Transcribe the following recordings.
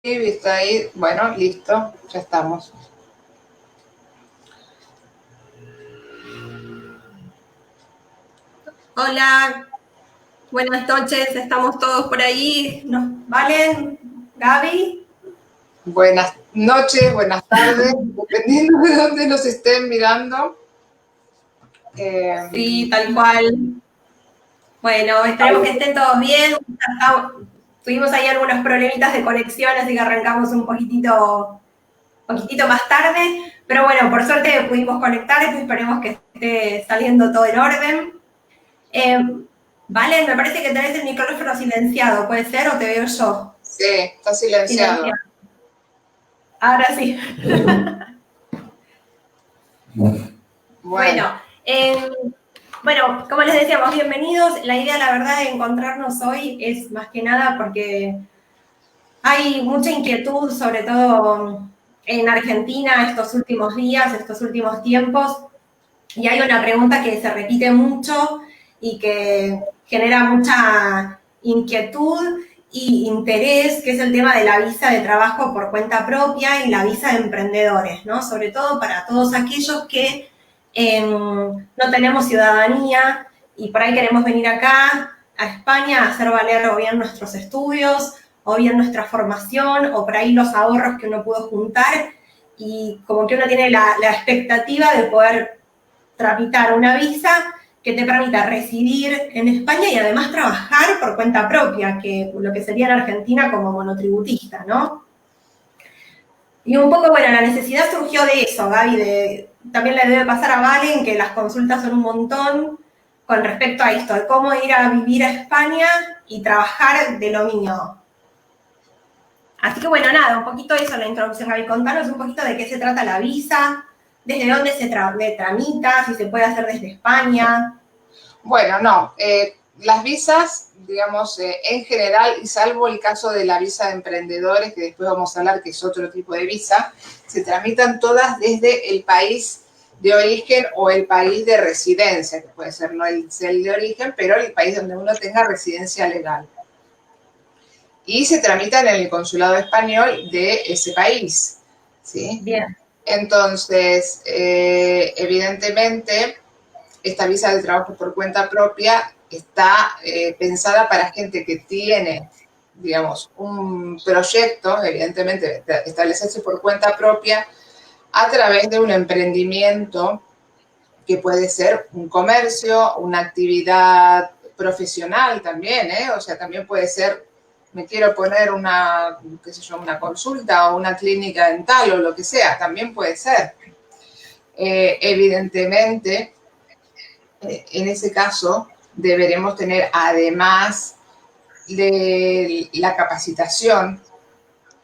Está ahí. Bueno, listo, ya estamos. Hola, buenas noches, estamos todos por ahí. ¿Nos valen? Gaby. Buenas noches, buenas tardes, dependiendo de dónde nos estén mirando. Sí, tal cual. Bueno, esperemos que estén todos bien. Tuvimos ahí algunos problemitas de conexión, así que arrancamos un poquitito más tarde. Pero bueno, por suerte pudimos conectar, esperemos que esté saliendo todo en orden. Valen, me parece que tenés el micrófono silenciado, ¿puede ser? ¿O te veo yo? Sí, está silenciado. Ahora sí. Bueno, Bueno, como les decíamos, bienvenidos. La idea, la verdad, de encontrarnos hoy es más que nada porque hay mucha inquietud, sobre todo en Argentina, estos últimos días, estos últimos tiempos, y hay una pregunta que se repite mucho y que genera mucha inquietud y interés, que es el tema de la visa de trabajo por cuenta propia y la visa de emprendedores, ¿no? Sobre todo para todos aquellos que no tenemos ciudadanía y por ahí queremos venir acá a España a hacer valer o bien nuestros estudios, o bien nuestra formación, o por ahí los ahorros que uno pudo juntar, y como que uno tiene la expectativa de poder tramitar una visa que te permita residir en España y además trabajar por cuenta propia, que lo que sería en Argentina como monotributista, ¿no? Y un poco, bueno, la necesidad surgió de eso, Gaby, también le debe pasar a Valen que las consultas son un montón con respecto a esto, de cómo ir a vivir a España y trabajar de lo mío. Así que bueno, nada, un poquito eso la introducción, Gaby. Contanos un poquito de qué se trata la visa, desde dónde se tramita, si se puede hacer desde España. bueno, no. Las visas, digamos, en general, y salvo el caso de la visa de emprendedores, que después vamos a hablar, que es otro tipo de visa, se tramitan todas desde el país de origen o el país de residencia, que puede ser no el de origen, pero el país donde uno tenga residencia legal. Y se tramitan en el consulado español de ese país, ¿sí? Bien. Entonces, evidentemente, esta visa de trabajo por cuenta propia está pensada para gente que tiene, digamos, un proyecto, evidentemente, establecerse por cuenta propia a través de un emprendimiento que puede ser un comercio, una actividad profesional también, ¿eh? O sea, también puede ser, me quiero poner una, qué sé yo, una consulta o una clínica dental o lo que sea, también puede ser. Evidentemente, en ese caso, deberemos tener, además de la capacitación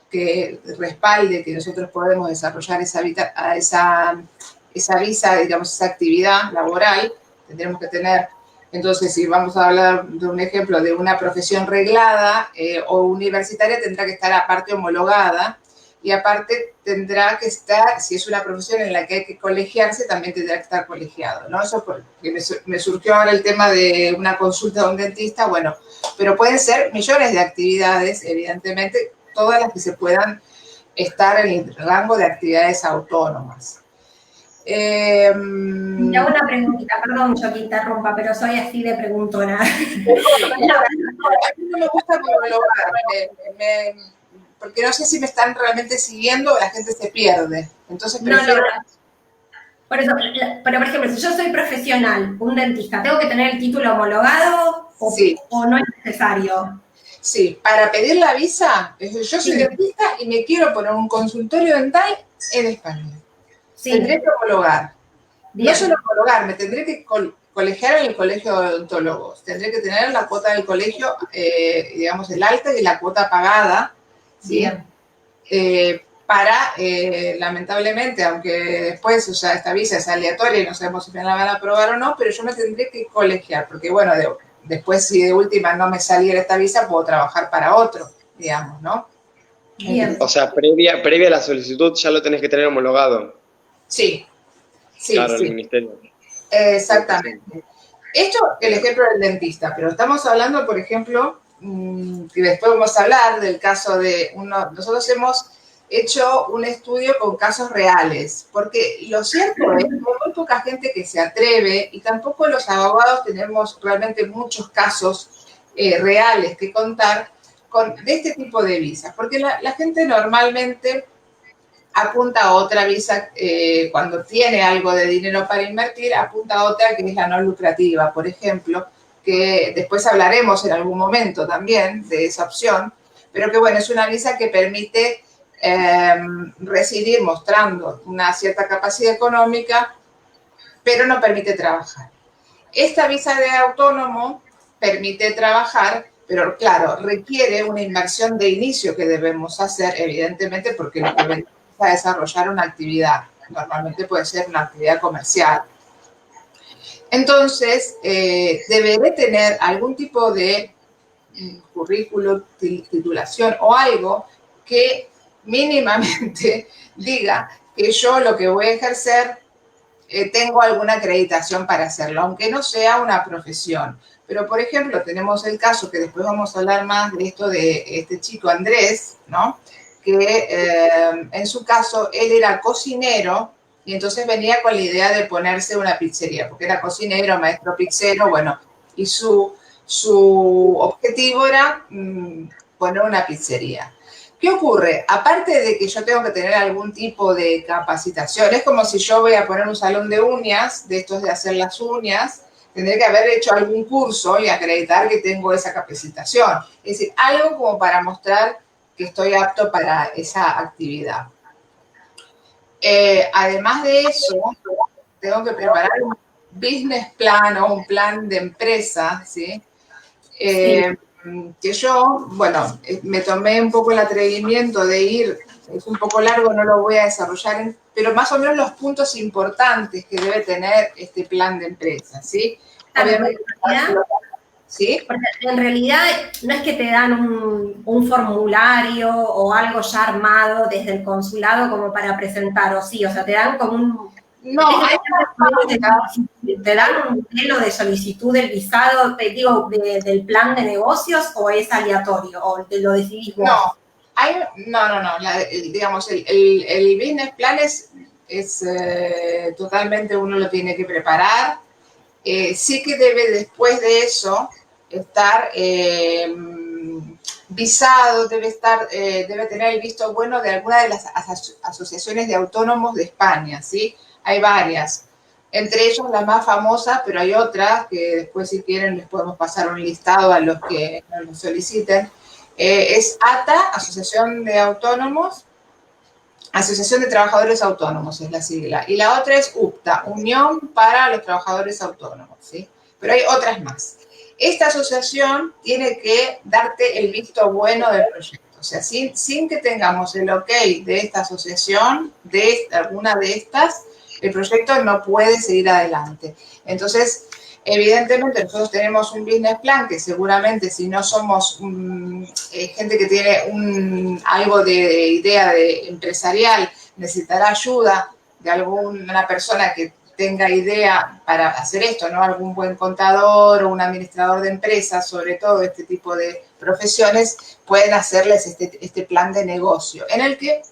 que respalde que nosotros podemos desarrollar esa visa, digamos, esa actividad laboral, tendremos que tener, entonces, si vamos a hablar de un ejemplo de una profesión reglada o universitaria, tendrá que estar aparte homologada y aparte tendrá que estar, si es una profesión en la que hay que colegiarse, también tendrá que estar colegiado, ¿no? Eso porque me surgió ahora el tema de una consulta a un dentista, bueno, pero pueden ser millones de actividades, evidentemente, todas las que se puedan estar en el rango de actividades autónomas. Te hago una preguntita, perdón yo que interrumpa, pero soy así de preguntona. A mí no me gusta monologar, porque no sé si me están realmente siguiendo o la gente se pierde. Entonces prefiero... No. Por eso, pero por ejemplo, si yo soy profesional, un dentista, ¿tengo que tener el título homologado Sí, o no es necesario? sí, para pedir la visa, yo soy Sí, dentista y me quiero poner un consultorio dental en España. Tendré sí, que homologar. No solo bien, homologar, me tendré que colegiar en el colegio de odontólogos. Tendré que tener la cuota del colegio, digamos, el alta y la cuota pagada, ¿sí? bien. Para, lamentablemente, aunque después, o sea, esta visa es aleatoria y no sabemos si me la van a aprobar o no, pero yo me tendré que colegiar, porque bueno, después si de última no me saliera esta visa, puedo trabajar para otro, digamos, ¿no? Bien. O sea, previa a la solicitud ya lo tenés que tener homologado. Sí, sí, Claro, el sí, ministerio. exactamente. Esto, el ejemplo del dentista, pero estamos hablando, por ejemplo, que después vamos a hablar del caso de nosotros hemos hecho un estudio con casos reales, porque lo cierto es que hay muy poca gente que se atreve y tampoco los abogados tenemos realmente muchos casos reales que contar de este tipo de visas, porque la gente normalmente apunta a otra visa cuando tiene algo de dinero para invertir, apunta a otra que es la no lucrativa, por ejemplo, que después hablaremos en algún momento también de esa opción, pero que bueno, es una visa que permite residir mostrando una cierta capacidad económica, pero no permite trabajar. Esta visa de autónomo permite trabajar, pero claro, requiere una inversión de inicio que debemos hacer, evidentemente, porque lo que venimos a desarrollar una actividad, normalmente puede ser una actividad comercial. Entonces, deberé tener algún tipo de currículum, titulación o algo que mínimamente diga que yo lo que voy a ejercer tengo alguna acreditación para hacerlo, aunque no sea una profesión. Pero, por ejemplo, tenemos el caso, que después vamos a hablar más de esto de este chico Andrés, ¿no? Que en su caso él era cocinero y entonces venía con la idea de ponerse una pizzería, porque era cocinero, maestro pizzero, bueno, y su objetivo era poner una pizzería. ¿Qué ocurre? Aparte de que yo tengo que tener algún tipo de capacitación, es como si yo voy a poner un salón de uñas, de estos de hacer las uñas, tendré que haber hecho algún curso y acreditar que tengo esa capacitación. Es decir, algo como para mostrar que estoy apto para esa actividad. Además de eso, tengo que preparar un business plan o un plan de empresa, ¿sí? Que yo, bueno, me tomé un poco el atrevimiento de ir, es un poco largo, no lo voy a desarrollar, pero más o menos los puntos importantes que debe tener este plan de empresa, ¿sí? Obviamente, ¿sí? Porque en realidad no es que te dan un formulario o algo ya armado desde el consulado como para presentar, o sí, o sea, te dan como un... No, ¿Te dan un modelo de solicitud del visado, del plan de negocios, o es aleatorio, o te lo decidís vos? No. Digamos, el business plan es totalmente uno lo tiene que preparar. Sí que debe después de eso estar visado, debe tener el visto bueno de alguna de las asociaciones de autónomos de España, ¿sí? Hay varias. Entre ellos la más famosa, pero hay otras que después, si quieren, les podemos pasar un listado a los que nos lo soliciten. Es ATA, Asociación de Autónomos, Asociación de Trabajadores Autónomos es la sigla. Y la otra es UPTA, Unión para los Trabajadores Autónomos, ¿sí? Pero hay otras más. Esta asociación tiene que darte el visto bueno del proyecto. O sea, sin que tengamos el ok de esta asociación, de alguna de estas, el proyecto no puede seguir adelante. Entonces, evidentemente, nosotros tenemos un business plan que seguramente, si no somos gente que tiene algo de idea empresarial, necesitará ayuda de alguna persona que tenga idea para hacer esto, ¿no? Algún buen contador o un administrador de empresas, sobre todo este tipo de profesiones, pueden hacerles este plan de negocio, en el que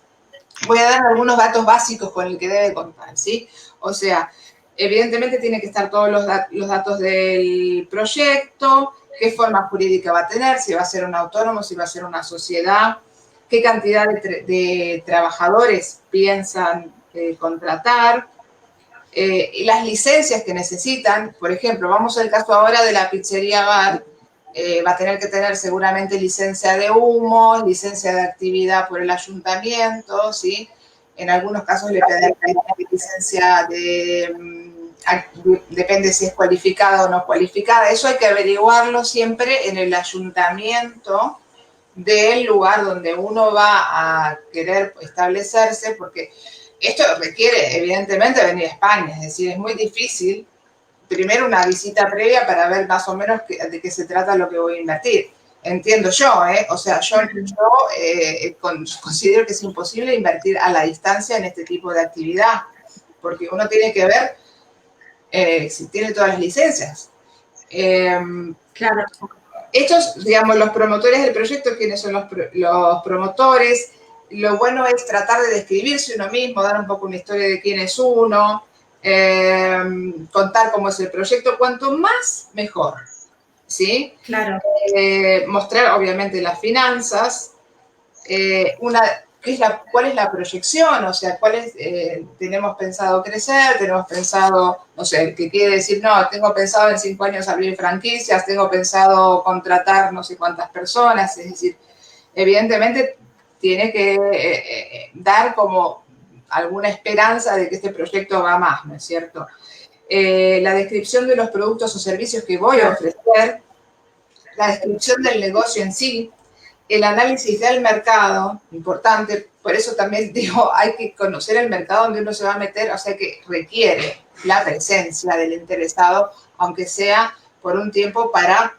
voy a dar algunos datos básicos con el que debe contar, ¿sí? O sea, evidentemente tiene que estar todos los datos del proyecto, qué forma jurídica va a tener, si va a ser un autónomo, si va a ser una sociedad, qué cantidad de trabajadores piensan contratar, y las licencias que necesitan. Por ejemplo, vamos al caso ahora de la pizzería bar, va a tener que tener seguramente licencia de humo, licencia de actividad por el ayuntamiento, ¿sí? En algunos casos le piden licencia depende si es cualificada o no cualificada. Eso hay que averiguarlo siempre en el ayuntamiento del lugar donde uno va a querer establecerse, porque esto requiere, evidentemente, venir a España. Es decir, es muy difícil, primero una visita previa para ver más o menos de qué se trata lo que voy a invertir. Entiendo yo, ¿eh? O sea, yo considero que es imposible invertir a la distancia en este tipo de actividad, porque uno tiene que ver si tiene todas las licencias. Claro. Estos, digamos, los promotores del proyecto, ¿quiénes son los promotores? Lo bueno es tratar de describirse uno mismo, dar un poco una historia de quién es uno, contar cómo es el proyecto. Cuanto más, mejor, ¿sí? Claro. Mostrar, obviamente, las finanzas, ¿cuál es la proyección? O sea, tenemos pensado crecer, tenemos pensado, no sé, que quiere decir, no, tengo pensado en 5 años abrir franquicias, tengo pensado contratar no sé cuántas personas, es decir, evidentemente tiene que dar como alguna esperanza de que este proyecto va más, ¿no es cierto? La descripción de los productos o servicios que voy a ofrecer, la descripción del negocio en sí, el análisis del mercado, importante, por eso también digo, hay que conocer el mercado donde uno se va a meter, o sea que requiere la presencia del interesado, aunque sea por un tiempo para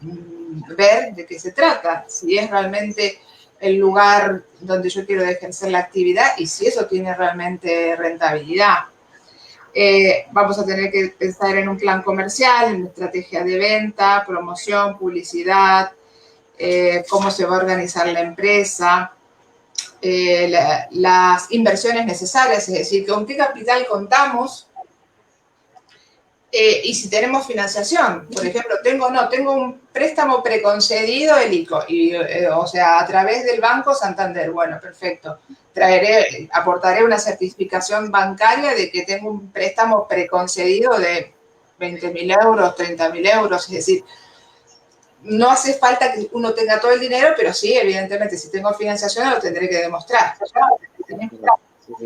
ver de qué se trata, si es realmente el lugar donde yo quiero ejercer la actividad y si eso tiene realmente rentabilidad. Vamos a tener que pensar en un plan comercial, en estrategia de venta, promoción, publicidad, cómo se va a organizar la empresa, las inversiones necesarias, es decir, con qué capital contamos y si tenemos financiación. Por ejemplo, tengo un préstamo preconcedido el ICO, o sea, a través del Banco Santander. Bueno, perfecto. Aportaré una certificación bancaria de que tengo un préstamo preconcedido de 20.000 euros, 30.000 euros, es decir, no hace falta que uno tenga todo el dinero, pero sí, evidentemente, si tengo financiación lo tendré que demostrar.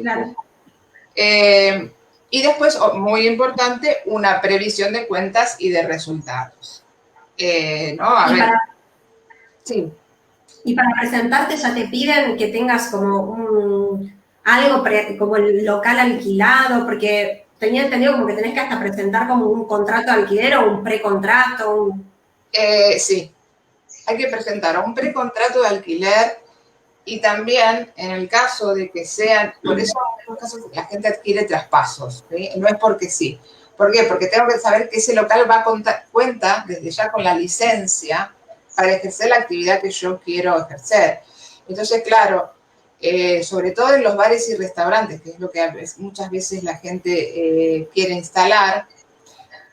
Claro. Y después, muy importante, una previsión de cuentas y de resultados. ¿No? A ver. Sí. Y para presentarte ya te piden que tengas como algo como el local alquilado, porque tenía entendido como que tenés que hasta presentar como un contrato de alquiler o un precontrato. Sí, hay que presentar un precontrato de alquiler y también en el caso de que sean, por eso en algunos casos la gente adquiere traspasos, ¿sí? No es porque sí. ¿Por qué? Porque tengo que saber que ese local cuenta desde ya con la licencia para ejercer la actividad que yo quiero ejercer. Entonces, claro, sobre todo en los bares y restaurantes, que es lo que muchas veces la gente quiere instalar,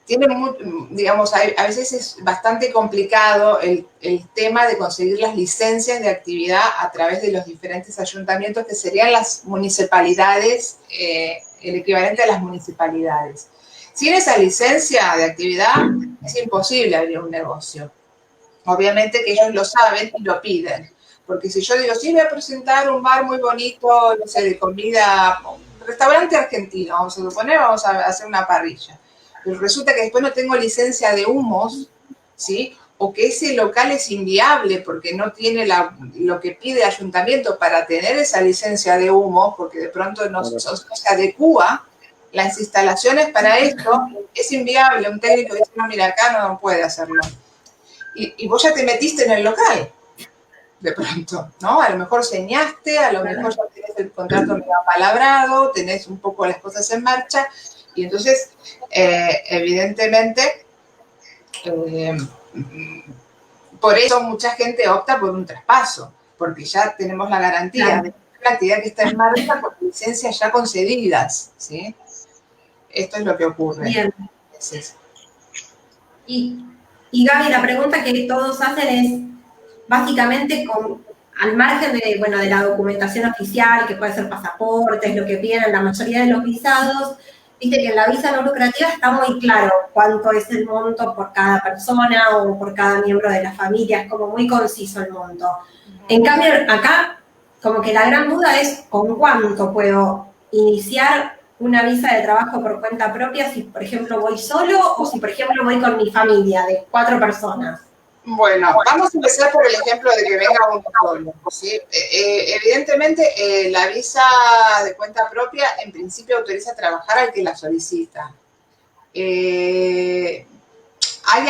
digamos, a veces es bastante complicado el tema de conseguir las licencias de actividad a través de los diferentes ayuntamientos, que serían las municipalidades, el equivalente a las municipalidades. Sin esa licencia de actividad es imposible abrir un negocio. Obviamente que ellos lo saben y lo piden. Porque si yo digo, sí, voy a presentar un bar muy bonito, no sé, de comida, restaurante argentino, vamos a suponer, vamos a hacer una parrilla. Pero resulta que después no tengo licencia de humos, ¿sí? O que ese local es inviable porque no tiene lo que pide el ayuntamiento para tener esa licencia de humos, porque de pronto no se adecúa las instalaciones para esto, es inviable. Un técnico dice, no, mira, acá no puede hacerlo. Y vos ya te metiste en el local, de pronto, ¿no? A lo mejor señaste, a lo mejor ya tenés el contrato medio apalabrado, tenés un poco las cosas en marcha, y entonces, evidentemente, por eso mucha gente opta por un traspaso, porque ya tenemos la garantía de la actividad que está en marcha con licencias ya concedidas, ¿sí? Esto es lo que ocurre. Bien. Es eso. Y Gaby, la pregunta que todos hacen es, básicamente, al margen de la documentación oficial, que puede ser pasaportes, lo que piden en la mayoría de los visados, viste que en la visa no lucrativa está muy claro cuánto es el monto por cada persona o por cada miembro de la familia, es como muy conciso el monto. En cambio, acá, como que la gran duda es con cuánto puedo iniciar una visa de trabajo por cuenta propia, si por ejemplo voy solo o si por ejemplo voy con mi familia de 4 personas. Bueno, vamos a empezar por el ejemplo de que venga uno solo, ¿sí? Evidentemente, la visa de cuenta propia en principio autoriza a trabajar al que la solicita. Hay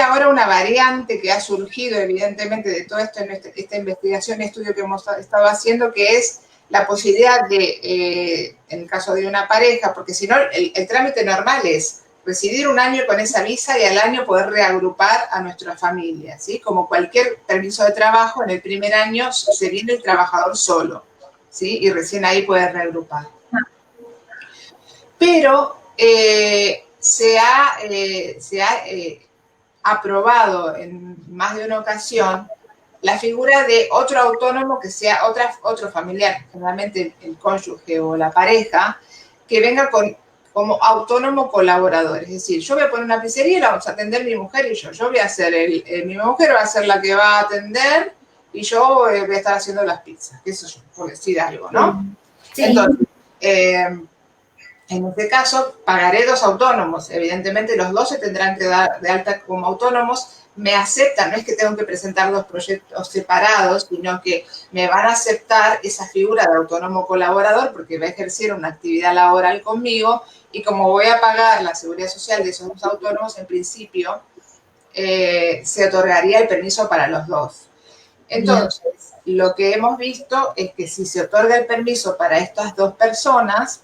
ahora una variante que ha surgido evidentemente de todo esto en esta investigación, estudio que hemos estado haciendo, que es la posibilidad de, en el caso de una pareja, porque si no, el trámite normal es residir un año con esa visa y al año poder reagrupar a nuestra familia, ¿sí? Como cualquier permiso de trabajo, en el primer año se viene el trabajador solo, ¿sí? Y recién ahí puede reagrupar. Pero se ha aprobado en más de una ocasión la figura de otro autónomo que sea otro familiar, generalmente el cónyuge o la pareja, que venga como autónomo colaborador. Es decir, yo voy a poner una pizzería y la vamos a atender mi mujer y yo. Yo voy a ser mi mujer va a ser la que va a atender y yo voy a estar haciendo las pizzas, qué sé yo, por decir algo, ¿no? Sí. Entonces, en este caso, pagaré 2 autónomos. Evidentemente, los 2 se tendrán que dar de alta como autónomos. Me aceptan, no es que tengo que presentar 2 proyectos separados, sino que me van a aceptar esa figura de autónomo colaborador porque va a ejercer una actividad laboral conmigo y como voy a pagar la seguridad social de esos 2 autónomos, en principio se otorgaría el permiso para los 2. Entonces, lo que hemos visto es que si se otorga el permiso para estas 2 personas,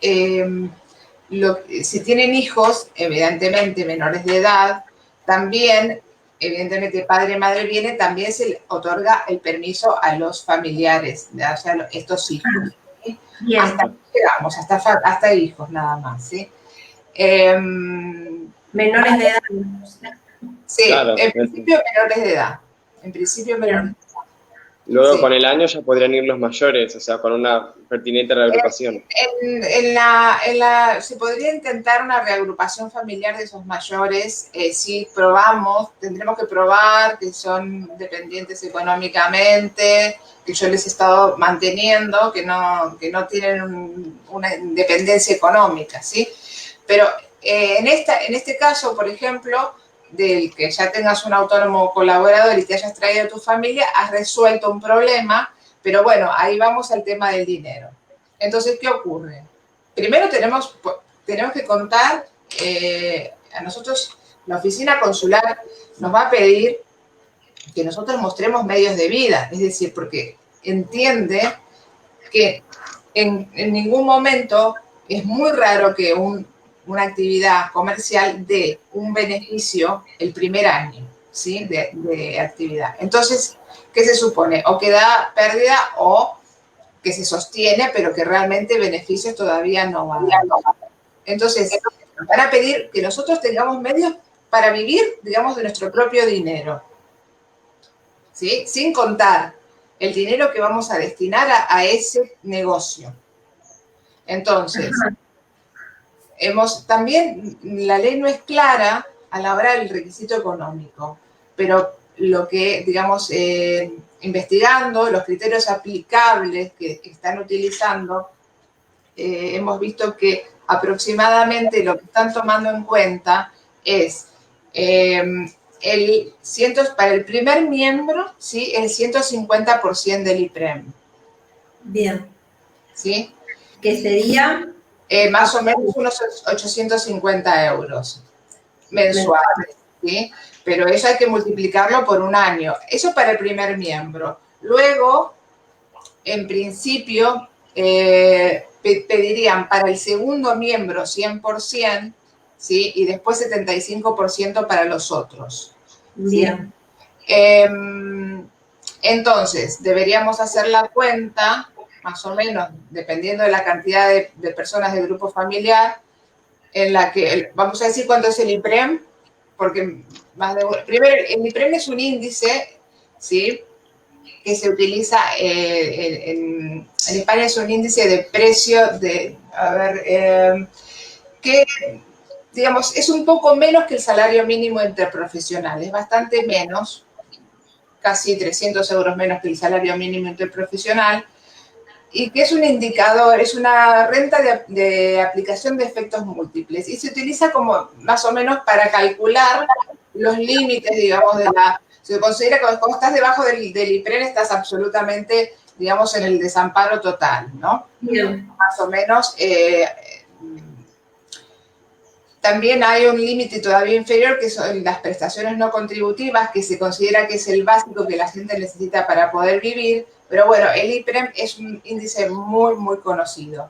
si tienen hijos, evidentemente menores de edad, también, evidentemente padre y madre viene, también se le otorga el permiso a los familiares, o sea, estos hijos. ¿Sí? Hasta llegamos, hasta hijos nada más, ¿sí? Menores de edad. Sí, claro, en principio menores de edad. En principio menores de edad. Luego, sí, con el año ya podrían ir los mayores, o sea, con una pertinente reagrupación. Se podría intentar una reagrupación familiar de esos mayores si tendremos que probar que son dependientes económicamente, que yo les he estado manteniendo, que no tienen una independencia económica, ¿sí? Pero en este caso, por ejemplo, del que ya tengas un autónomo colaborador y te hayas traído a tu familia, has resuelto un problema, pero bueno, ahí vamos al tema del dinero. Entonces, ¿qué ocurre? Primero tenemos que contar, a nosotros la oficina consular nos va a pedir que nosotros mostremos medios de vida, es decir, porque entiende que en ningún momento es muy raro que una actividad comercial dé un beneficio el primer año, ¿sí? de actividad. Entonces, ¿qué se supone? O que da pérdida o que se sostiene, pero que realmente beneficios todavía no va a dar. Entonces, van a pedir que nosotros tengamos medios para vivir, digamos, de nuestro propio dinero, ¿sí? Sin contar el dinero que vamos a destinar a ese negocio. Entonces, también la ley no es clara a la hora del requisito económico, pero lo que, digamos, investigando los criterios aplicables que están utilizando, hemos visto que aproximadamente lo que están tomando en cuenta es para el primer miembro, ¿sí? El 150% del IPREM. Bien. ¿Sí? ¿Qué sería? Más o menos unos 850 euros mensuales, ¿sí? Pero eso hay que multiplicarlo por un año. Eso para el primer miembro. Luego, en principio, pedirían para el segundo miembro 100%, ¿sí? Y después 75% para los otros. ¿Sí? Bien. Entonces, deberíamos hacer la cuenta, más o menos, dependiendo de la cantidad de personas del grupo familiar, en la que, vamos a decir cuánto es el IPREM, porque primero, el IPREM es un índice, ¿sí? Que se utiliza, en España es un índice de precio que, digamos, es un poco menos que el salario mínimo interprofesional, es bastante menos, casi 300 euros menos que el salario mínimo interprofesional, y que es un indicador, es una renta de aplicación de efectos múltiples, y se utiliza como más o menos para calcular los límites, digamos, se considera que cuando estás debajo del IPREM estás absolutamente, digamos, en el desamparo total, ¿no? Bien. Más o menos. También hay un límite todavía inferior, que son las prestaciones no contributivas, que se considera que es el básico que la gente necesita para poder vivir, pero bueno, el IPREM es un índice muy, muy conocido.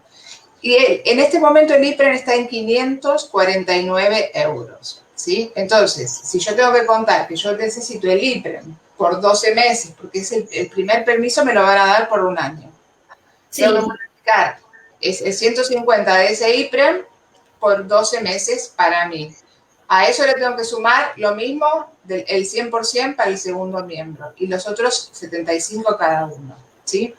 Y en este momento el IPREM está en 549 euros, ¿sí? Entonces, si yo tengo que contar que yo necesito el IPREM por 12 meses, porque es el primer permiso me lo van a dar por un año. Sí. Tengo que multiplicar el 150 de ese IPREM por 12 meses para mí. A eso le tengo que sumar lo mismo, el 100% para el segundo miembro y los otros 75 cada uno, ¿sí?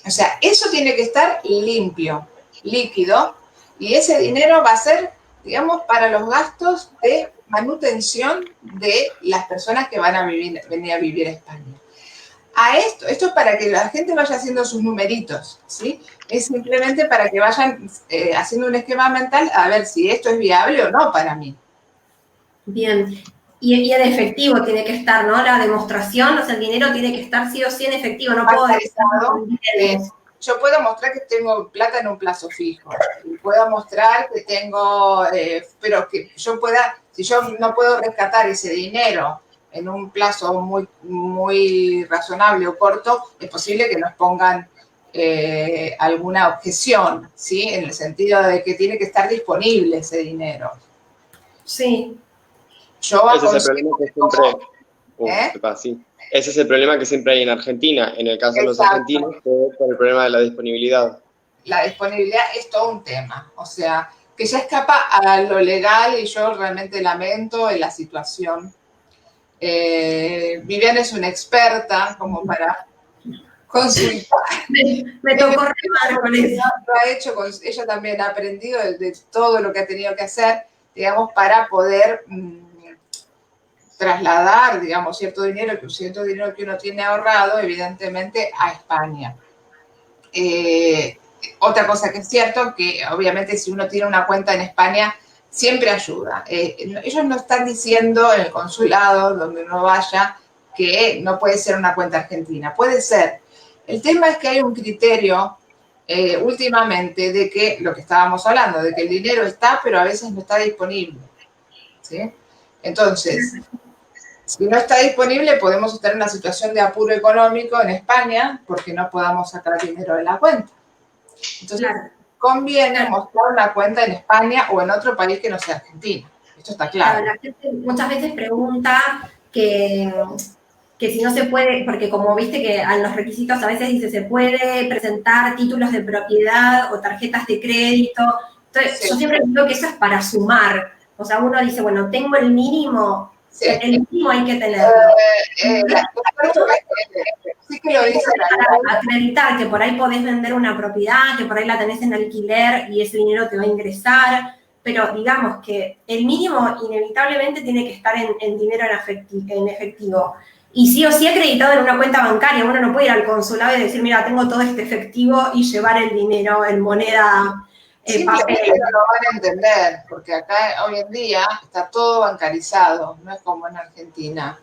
O sea, eso tiene que estar limpio, líquido, y ese dinero va a ser, digamos, para los gastos de manutención de las personas que van a venir a vivir a España. Esto es para que la gente vaya haciendo sus numeritos, ¿sí? Es simplemente para que vayan haciendo un esquema mental a ver si esto es viable o no para mí. Bien. Y en efectivo tiene que estar, ¿no? La demostración, o sea, el dinero tiene que estar sí o sí en efectivo, no puedo decir. Yo puedo mostrar que tengo plata en un plazo fijo, y puedo mostrar que tengo, pero que yo pueda, si yo no puedo rescatar ese dinero en un plazo muy, muy razonable o corto, es posible que nos pongan alguna objeción, ¿sí? En el sentido de que tiene que estar disponible ese dinero. Sí. Ese es el problema que siempre... sí. Ese es el problema que siempre hay en Argentina. En el caso de los argentinos, por el problema de la disponibilidad. La disponibilidad es todo un tema. O sea, que ya escapa a lo legal y yo realmente lamento en la situación. Viviana es una experta como para consultar. Me tocó remar con eso. Lo ha hecho, ella también ha aprendido de todo lo que ha tenido que hacer, digamos, para poder trasladar, digamos, cierto dinero que uno tiene ahorrado, evidentemente, a España. Otra cosa que es cierto, que obviamente si uno tiene una cuenta en España, siempre ayuda. Ellos no están diciendo en el consulado, donde uno vaya, que no puede ser una cuenta argentina. Puede ser. El tema es que hay un criterio últimamente de que, lo que estábamos hablando, de que el dinero está, pero a veces no está disponible, ¿sí? Entonces, si no está disponible, podemos estar en una situación de apuro económico en España porque no podamos sacar dinero de la cuenta. Entonces, conviene mostrar una cuenta en España o en otro país que no sea Argentina. Esto está claro. La gente muchas veces pregunta que si no se puede, porque como viste que a los requisitos a veces dice se puede presentar títulos de propiedad o tarjetas de crédito. Entonces, sí. Yo siempre digo que eso es para sumar. O sea, uno dice, bueno, tengo el mínimo, sí. El mínimo hay que tenerlo. Sí que lo dice. Para acreditar que por ahí podés vender una propiedad, que por ahí la tenés en alquiler y ese dinero te va a ingresar. Pero digamos que el mínimo inevitablemente tiene que estar en dinero en efectivo. Y sí o sí acreditado en una cuenta bancaria. Uno no puede ir al consulado y decir, mira, tengo todo este efectivo y llevar el dinero en moneda papel. No lo van a entender, porque acá hoy en día está todo bancarizado, no es como en Argentina.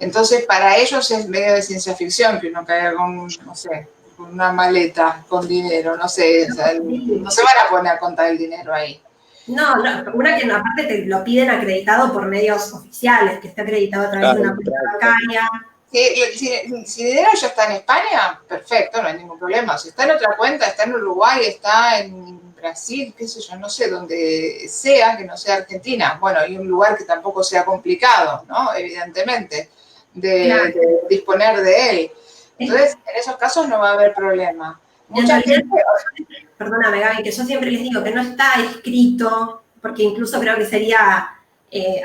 Entonces, para ellos es medio de ciencia ficción que uno caiga con, no sé, con una maleta con dinero, no sé, o sea, no se van a poner a contar el dinero ahí. No, una que aparte te lo piden acreditado por medios oficiales, que esté acreditado a través de una cuenta bancaria. Si el dinero ya está en España, perfecto, no hay ningún problema. Si está en otra cuenta, está en Uruguay, está en Brasil, qué sé yo, no sé, donde sea, que no sea Argentina. Bueno, y un lugar que tampoco sea complicado, ¿no? Evidentemente, de disponer de él. Entonces, en esos casos no va a haber problema. Mucha gente... Perdóname, Gaby, que yo siempre les digo que no está escrito, porque incluso creo que sería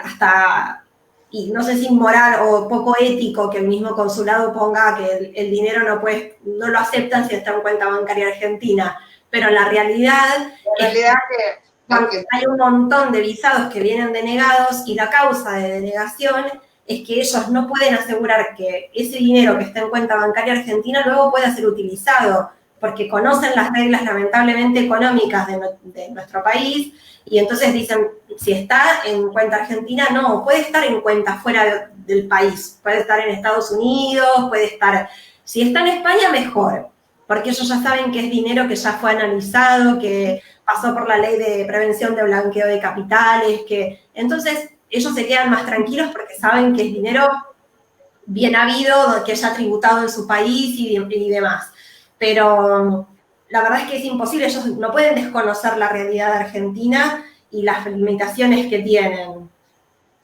hasta, y no sé si inmoral o poco ético que el mismo consulado ponga que el dinero no lo aceptan si está en cuenta bancaria argentina. Pero la realidad es que hay un montón de visados que vienen denegados y la causa de denegación es que ellos no pueden asegurar que ese dinero que está en cuenta bancaria argentina luego pueda ser utilizado, porque conocen las reglas lamentablemente económicas de nuestro país y entonces dicen, si está en cuenta argentina, no, puede estar en cuenta fuera del país, puede estar en Estados Unidos, puede estar, si está en España, mejor, porque ellos ya saben que es dinero que ya fue analizado, que pasó por la ley de prevención de blanqueo de capitales, que entonces ellos se quedan más tranquilos porque saben que es dinero bien habido, que ya ha tributado en su país y demás. Pero la verdad es que es imposible, ellos no pueden desconocer la realidad de Argentina y las limitaciones que tienen.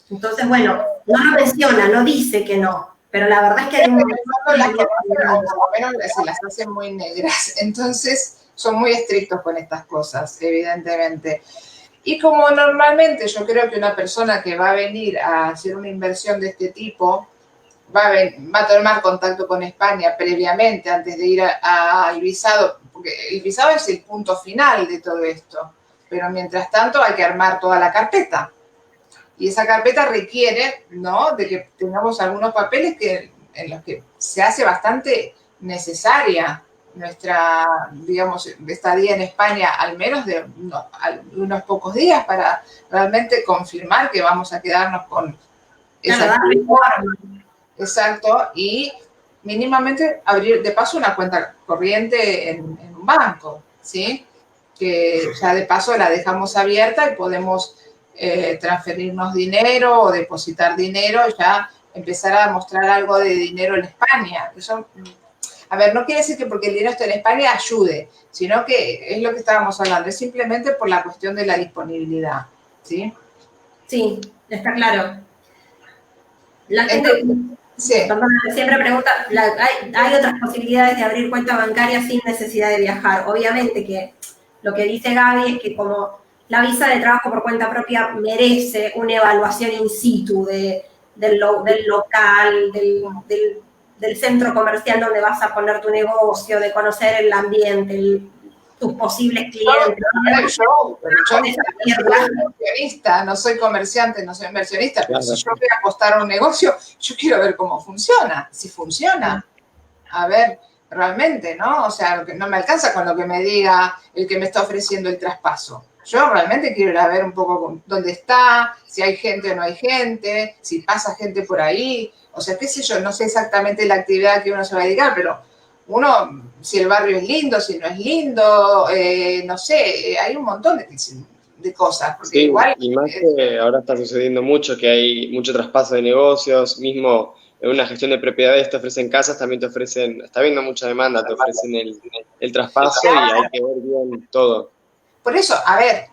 Entonces, bueno, no lo menciona, no dice que no, pero la verdad es que hay un montón de las conocen, o por lo menos se las hacen muy negras, entonces son muy estrictos con estas cosas, evidentemente. Y como normalmente yo creo que una persona que va a venir a hacer una inversión de este tipo va a tomar contacto con España previamente, antes de ir al visado, porque el visado es el punto final de todo esto, pero mientras tanto hay que armar toda la carpeta. Y esa carpeta requiere, ¿no?, de que tengamos algunos papeles en los que se hace bastante necesaria nuestra, digamos, estadía en España, al menos de unos pocos días, para realmente confirmar que vamos a quedarnos con esa actividad. Exacto, y mínimamente abrir de paso una cuenta corriente en un banco, ¿sí? Que ya de paso la dejamos abierta y podemos transferirnos dinero o depositar dinero, ya empezar a mostrar algo de dinero en España. Eso, a ver, no quiere decir que porque el dinero esté en España ayude, sino que es lo que estábamos hablando, es simplemente por la cuestión de la disponibilidad, ¿sí? Sí, está claro. La gente, sí. Perdón, siempre pregunta, ¿hay otras posibilidades de abrir cuenta bancaria sin necesidad de viajar? Obviamente que lo que dice Gaby es que como la visa de trabajo por cuenta propia merece una evaluación in situ del local, del centro comercial donde vas a poner tu negocio, de conocer el ambiente, tus posibles clientes. Yo soy inversionista, no soy comerciante, no soy inversionista, pero si yo voy a apostar a un negocio, yo quiero ver cómo funciona, si funciona. A ver, realmente, ¿no? O sea, no me alcanza con lo que me diga el que me está ofreciendo el traspaso. Yo realmente quiero ir a ver un poco dónde está, si hay gente o no hay gente, si pasa gente por ahí. O sea, qué sé yo, no sé exactamente la actividad que uno se va a dedicar, pero uno, si el barrio es lindo, si no es lindo, no sé, hay un montón de cosas. Porque sí, igual, y más que ahora está sucediendo mucho, que hay mucho traspaso de negocios, mismo en una gestión de propiedades te ofrecen casas, también te ofrecen, está habiendo mucha demanda, te ofrecen el traspaso y hay que ver bien todo. Por eso, a ver,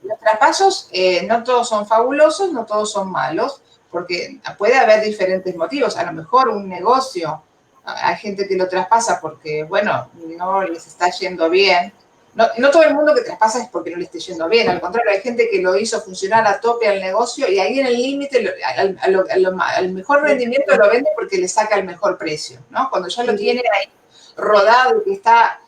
los traspasos no todos son fabulosos, no todos son malos, porque puede haber diferentes motivos. A lo mejor un negocio, hay gente que lo traspasa porque, bueno, no les está yendo bien. No todo el mundo que traspasa es porque no le esté yendo bien, al contrario, hay gente que lo hizo funcionar a tope al negocio y ahí en el límite, al mejor rendimiento lo vende porque le saca el mejor precio, ¿no? Cuando ya lo tiene ahí rodado y que está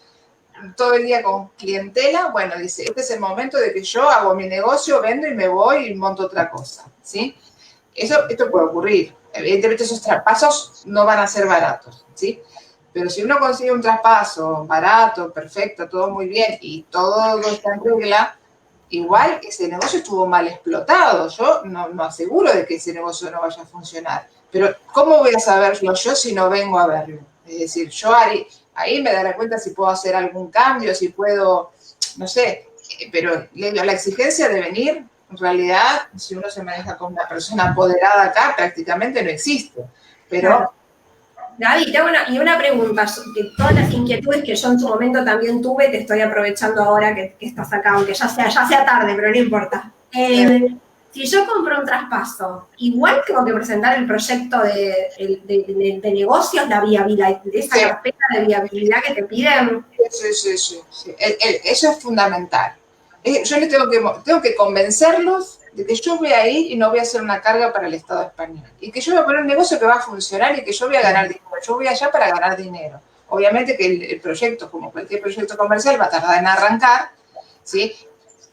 todo el día con clientela, bueno, dice, este es el momento de que yo hago mi negocio, vendo y me voy y monto otra cosa, ¿sí? Esto puede ocurrir. Evidentemente esos traspasos no van a ser baratos, ¿sí? Pero si uno consigue un traspaso barato, perfecto, todo muy bien y todo está en regla, igual ese negocio estuvo mal explotado. Yo no aseguro de que ese negocio no vaya a funcionar. Pero ¿cómo voy a saberlo yo si no vengo a verlo? Es decir, yo ahí me daré cuenta si puedo hacer algún cambio, si puedo, no sé, pero la exigencia de venir, en realidad, si uno se maneja como una persona apoderada acá, prácticamente no existe. Pero... Claro. Gaby, te hago una pregunta, que todas las inquietudes que yo en su momento también tuve, te estoy aprovechando ahora que estás acá, aunque ya sea tarde, pero no importa. Si yo compro un traspaso, igual tengo que presentar el proyecto de negocios, la viabilidad, de esa carpeta de viabilidad que te piden. Sí. Eso es fundamental. Yo les tengo que convencerlos de que yo voy a ir y no voy a hacer una carga para el Estado español. Y que yo voy a poner un negocio que va a funcionar y que yo voy a ganar dinero. Yo voy allá para ganar dinero. Obviamente que el proyecto, como cualquier proyecto comercial, va a tardar en arrancar, ¿sí?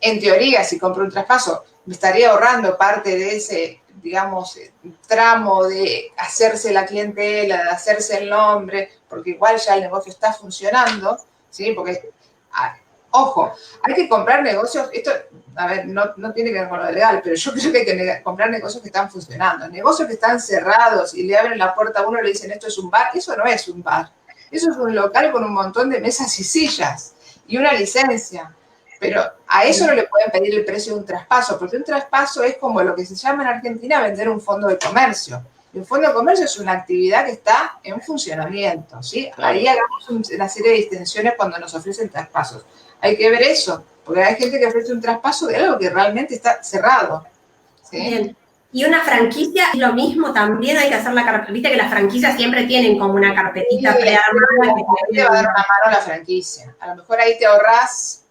En teoría, si compro un traspaso, me estaría ahorrando parte de ese, digamos, tramo de hacerse la clientela, de hacerse el nombre, porque igual ya el negocio está funcionando, ¿sí? Porque, ojo, hay que comprar negocios, esto, a ver, no tiene que ver con lo legal, pero yo creo que hay que comprar negocios que están funcionando. Negocios que están cerrados y le abren la puerta a uno y le dicen esto es un bar, eso no es un bar. Eso es un local con un montón de mesas y sillas y una licencia. Pero a eso no le pueden pedir el precio de un traspaso, porque un traspaso es como lo que se llama en Argentina vender un fondo de comercio. El Fondo de Comercio es una actividad que está en funcionamiento, ¿sí? Claro. Ahí hagamos una serie de distinciones cuando nos ofrecen traspasos. Hay que ver eso, porque hay gente que ofrece un traspaso de algo que realmente está cerrado, ¿sí? Bien. Y una franquicia es lo mismo, también hay que hacer la carpeta. Viste que las franquicias siempre tienen como una carpetita Sí, prearmada. ahí te va a dar una mano la franquicia. A lo mejor ahí te ahorras,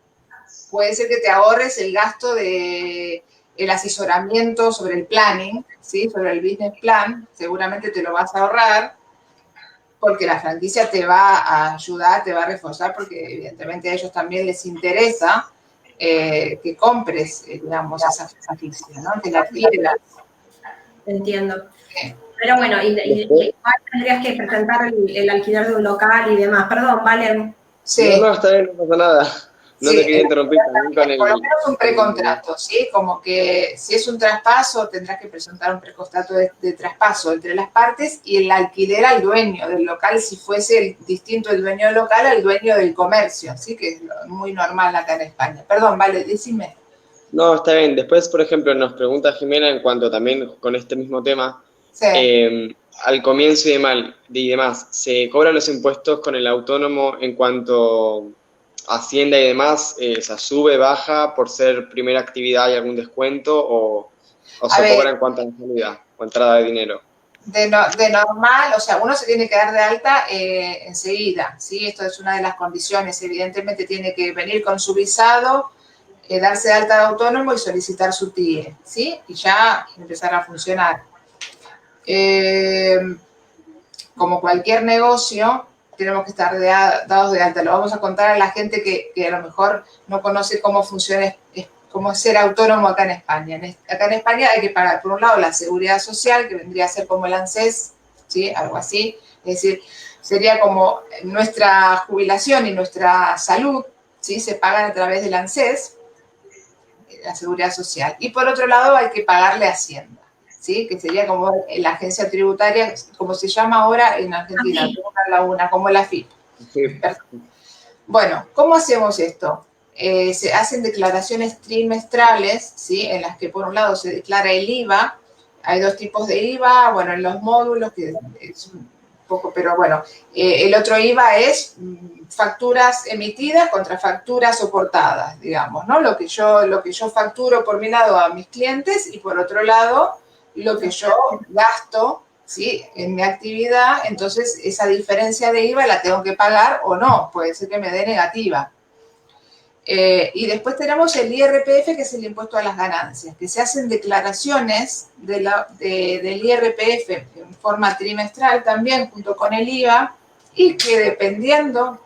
puede ser que te ahorres el gasto de el asesoramiento sobre el planning, ¿sí? Sobre el business plan, seguramente te lo vas a ahorrar, porque la franquicia te va a ayudar, te va a reforzar, porque evidentemente a ellos también les interesa que compres, digamos, esa franquicia, ¿no? Que la adquieras. Entiendo. Pero bueno, igual tendrías que presentar el alquiler de un local y demás. Perdón, Valen. Sí. No, está bien, no pasa nada. No Sí, te quería interrumpir también con el... por lo menos un precontrato, ¿sí? Como que si es un traspaso, tendrás que presentar un precontrato de traspaso entre las partes y el alquiler al dueño del local, si fuese distinto el dueño del local al dueño del comercio, ¿sí? Que es muy normal acá en España. Perdón, Vale, decime. No, está bien. Después, por ejemplo, nos pregunta Jimena en cuanto también con este mismo tema, Sí. al comienzo y demás, ¿se cobran los impuestos con el autónomo en cuanto Hacienda y demás, se sube, baja por ser primera actividad, hay algún descuento o se cobra en cuanto a salida o entrada de dinero? De normal, o sea, uno se tiene que dar de alta enseguida, ¿sí? Esto es una de las condiciones, evidentemente tiene que venir con su visado, darse de alta de autónomo y solicitar su TIE, ¿sí? Y ya empezar a funcionar. Como cualquier negocio, tenemos que estar dados de alta. Lo vamos a contar a la gente que a lo mejor no conoce cómo funciona, cómo es ser autónomo acá en España. Acá en España hay que pagar, por un lado, la seguridad social, que vendría a ser como el ANSES, ¿sí? Algo así. Es decir, sería como nuestra jubilación y nuestra salud, ¿sí? Se pagan a través del ANSES, la seguridad social. Y por otro lado, hay que pagarle a Hacienda, ¿sí? Que sería como la agencia tributaria, como se llama ahora en Argentina, una laguna, como la AFIP. Sí. Bueno, ¿cómo hacemos esto? Se hacen declaraciones trimestrales, ¿sí? En las que por un lado se declara el IVA. Hay dos tipos de IVA, bueno, en los módulos, que es un poco, pero bueno, el otro IVA es facturas emitidas contra facturas soportadas, digamos, ¿no? Lo que yo facturo por mi lado a mis clientes y por otro lado lo que yo gasto, ¿sí? En mi actividad, entonces esa diferencia de IVA la tengo que pagar o no, puede ser que me dé negativa. Y después tenemos el IRPF, que es el impuesto a las ganancias, que se hacen declaraciones del IRPF en forma trimestral también, junto con el IVA, y que dependiendo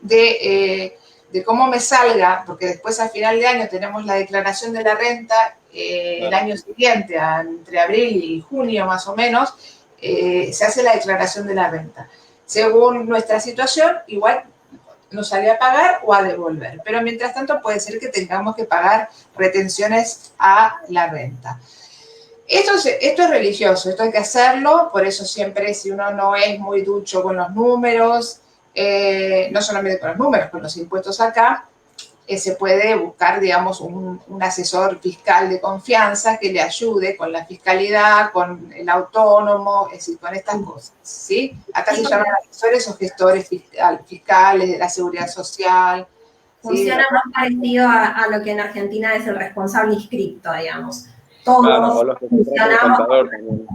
de cómo me salga, porque después a final de año tenemos la declaración de la renta, el año siguiente, entre abril y junio más o menos, se hace la declaración de la renta. Según nuestra situación, igual nos sale a pagar o a devolver, pero mientras tanto puede ser que tengamos que pagar retenciones a la renta. Esto es religioso, esto hay que hacerlo, por eso siempre si uno no es muy ducho con los números, no solamente con los números, con los impuestos acá, se puede buscar, digamos, un asesor fiscal de confianza que le ayude con la fiscalidad, con el autónomo, es decir, con estas cosas, ¿sí? Acá se llaman asesores o gestores fiscales de la seguridad social. Funciona ¿sí? más parecido a lo que en Argentina es el responsable inscripto, digamos. Todos Claro, o los que contratan el contador también.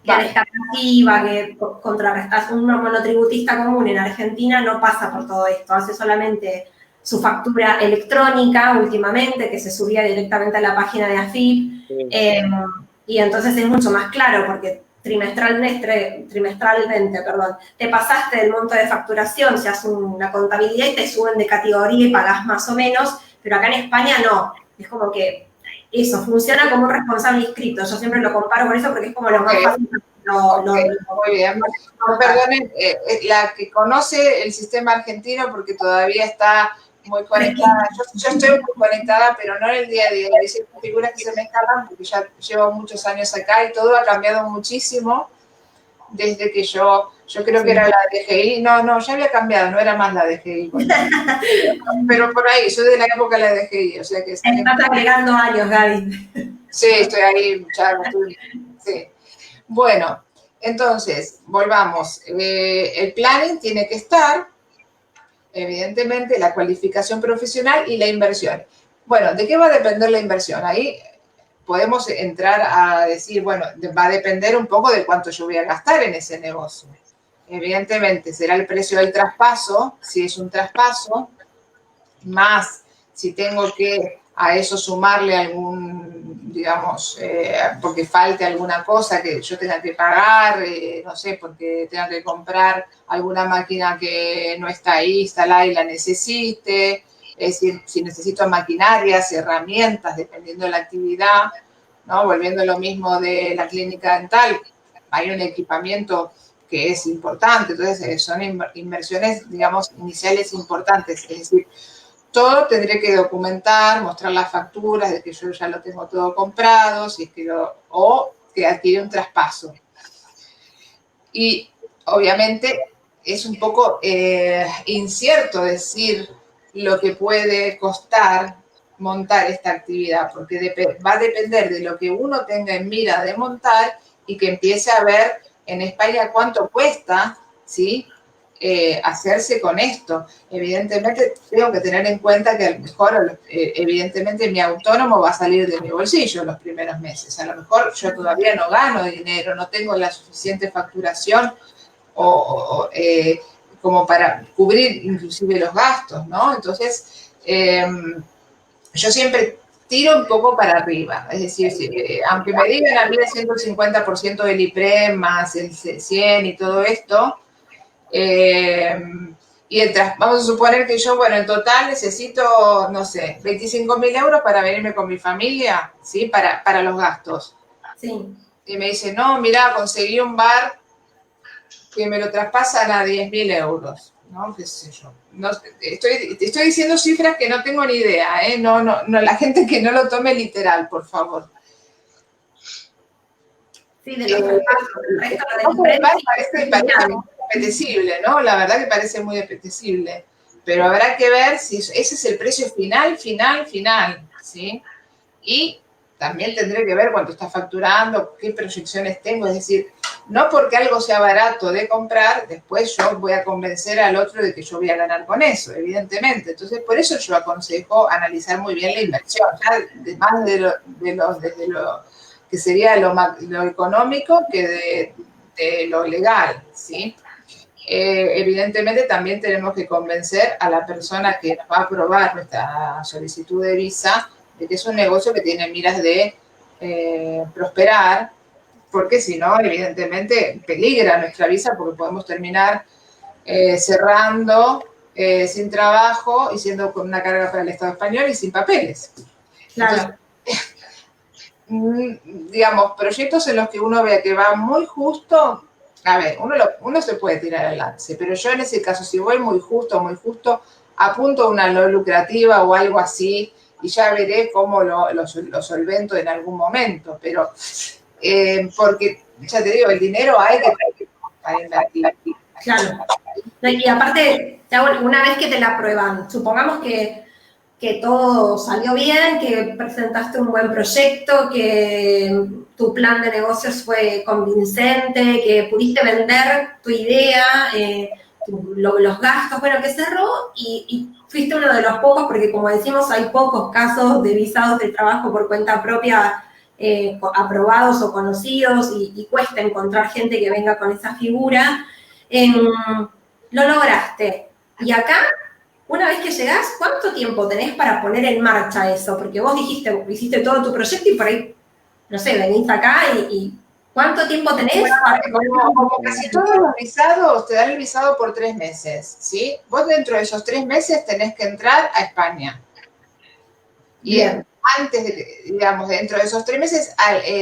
Que descartativa, que contrarrestas un monotributista común en Argentina no pasa por todo esto, hace solamente su factura electrónica últimamente, que se subía directamente a la página de AFIP, Sí. y entonces es mucho más claro, porque trimestralmente, te pasaste del monto de facturación, se hace una contabilidad y te suben de categoría y pagás más o menos, pero acá en España no, es como que eso, funciona como un responsable inscrito, yo siempre lo comparo con eso porque es como lo más fácil. Muy bien. Perdonen, la que conoce el sistema argentino porque todavía está muy conectada. Yo estoy muy conectada, pero no en el día a día. Hay ciertas figuras que se me escapan porque ya llevo muchos años acá y todo ha cambiado muchísimo desde que yo creo que era la DGI. No, ya había cambiado, no era más la DGI. Pero por ahí, soy de la época de la DGI, o sea que... Estás agregando años, Gaby. Sí, estoy ahí, ya sí. Bueno, entonces, volvamos. El planning tiene que estar, evidentemente, la cualificación profesional y la inversión. Bueno, ¿de qué va a depender la inversión? Ahí podemos entrar a decir, bueno, va a depender un poco de cuánto yo voy a gastar en ese negocio. Evidentemente, será el precio del traspaso, si es un traspaso, más si tengo que a eso sumarle algún, digamos, porque falte alguna cosa que yo tenga que pagar, no sé, porque tenga que comprar alguna máquina que no está ahí instalada y la necesite, es decir, si necesito maquinarias, herramientas, dependiendo de la actividad, ¿no? Volviendo a lo mismo de la clínica dental, hay un equipamiento que es importante, entonces son inversiones, digamos, iniciales importantes, es decir, todo tendré que documentar, mostrar las facturas de que yo ya lo tengo todo comprado, si es que o que adquirí un traspaso. Y obviamente es un poco incierto decir lo que puede costar montar esta actividad, porque va a depender de lo que uno tenga en mira de montar y que empiece a ver en España cuánto cuesta, ¿sí? Hacerse con esto. Evidentemente, tengo que tener en cuenta que a lo mejor, evidentemente, mi autónomo va a salir de mi bolsillo los primeros meses. A lo mejor yo todavía no gano dinero, no tengo la suficiente facturación como para cubrir inclusive los gastos, ¿no? Entonces, yo siempre tiro un poco para arriba. Es decir, aunque me digan a mí el 150% del IPREM más el 100 y todo esto, y vamos a suponer que yo, bueno, en total necesito, no sé, 25.000 euros para venirme con mi familia, ¿sí? Para los gastos. Sí. Y me dice, no, mira, conseguí un bar que me lo traspasan a 10.000 euros, ¿no? ¿Qué sé yo? No, estoy diciendo cifras que no tengo ni idea, ¿eh? No, la gente que no lo tome literal, por favor. Sí, de los traspasos. Parece muy apetecible, ¿no? La verdad que parece muy apetecible. Pero habrá que ver si ese es el precio final, ¿sí? Y también tendré que ver cuánto está facturando, qué proyecciones tengo. Es decir, no porque algo sea barato de comprar, después yo voy a convencer al otro de que yo voy a ganar con eso, evidentemente. Entonces, por eso yo aconsejo analizar muy bien la inversión, ya más desde lo que sería lo económico que de lo legal, ¿sí? Evidentemente también tenemos que convencer a la persona que nos va a aprobar nuestra solicitud de visa de que es un negocio que tiene miras de prosperar, porque si no, evidentemente peligra nuestra visa porque podemos terminar cerrando sin trabajo y siendo con una carga para el Estado español y sin papeles. Claro. Entonces, digamos, proyectos en los que uno vea que va muy justo. A ver, uno se puede tirar al lance, pero yo en ese caso, si voy muy justo, apunto a una no lucrativa o algo así y ya veré cómo lo solvento en algún momento. Pero, porque, ya te digo, el dinero hay que para invertir. Claro. Y aparte, una vez que te la aprueban, supongamos que todo salió bien, que presentaste un buen proyecto, que tu plan de negocios fue convincente, que pudiste vender tu idea, los gastos, bueno, que cerró y fuiste uno de los pocos, porque como decimos, hay pocos casos de visados de trabajo por cuenta propia aprobados o conocidos y cuesta encontrar gente que venga con esa figura. Lo lograste. Y acá, una vez que llegás, ¿cuánto tiempo tenés para poner en marcha eso? Porque vos hiciste todo tu proyecto y por ahí, no sé, venís acá y ¿cuánto tiempo tenés? Bueno, como casi todos los visados, te dan el visado por 3 meses, ¿sí? Vos dentro de esos 3 meses tenés que entrar a España. Y antes, digamos, dentro de esos 3 meses,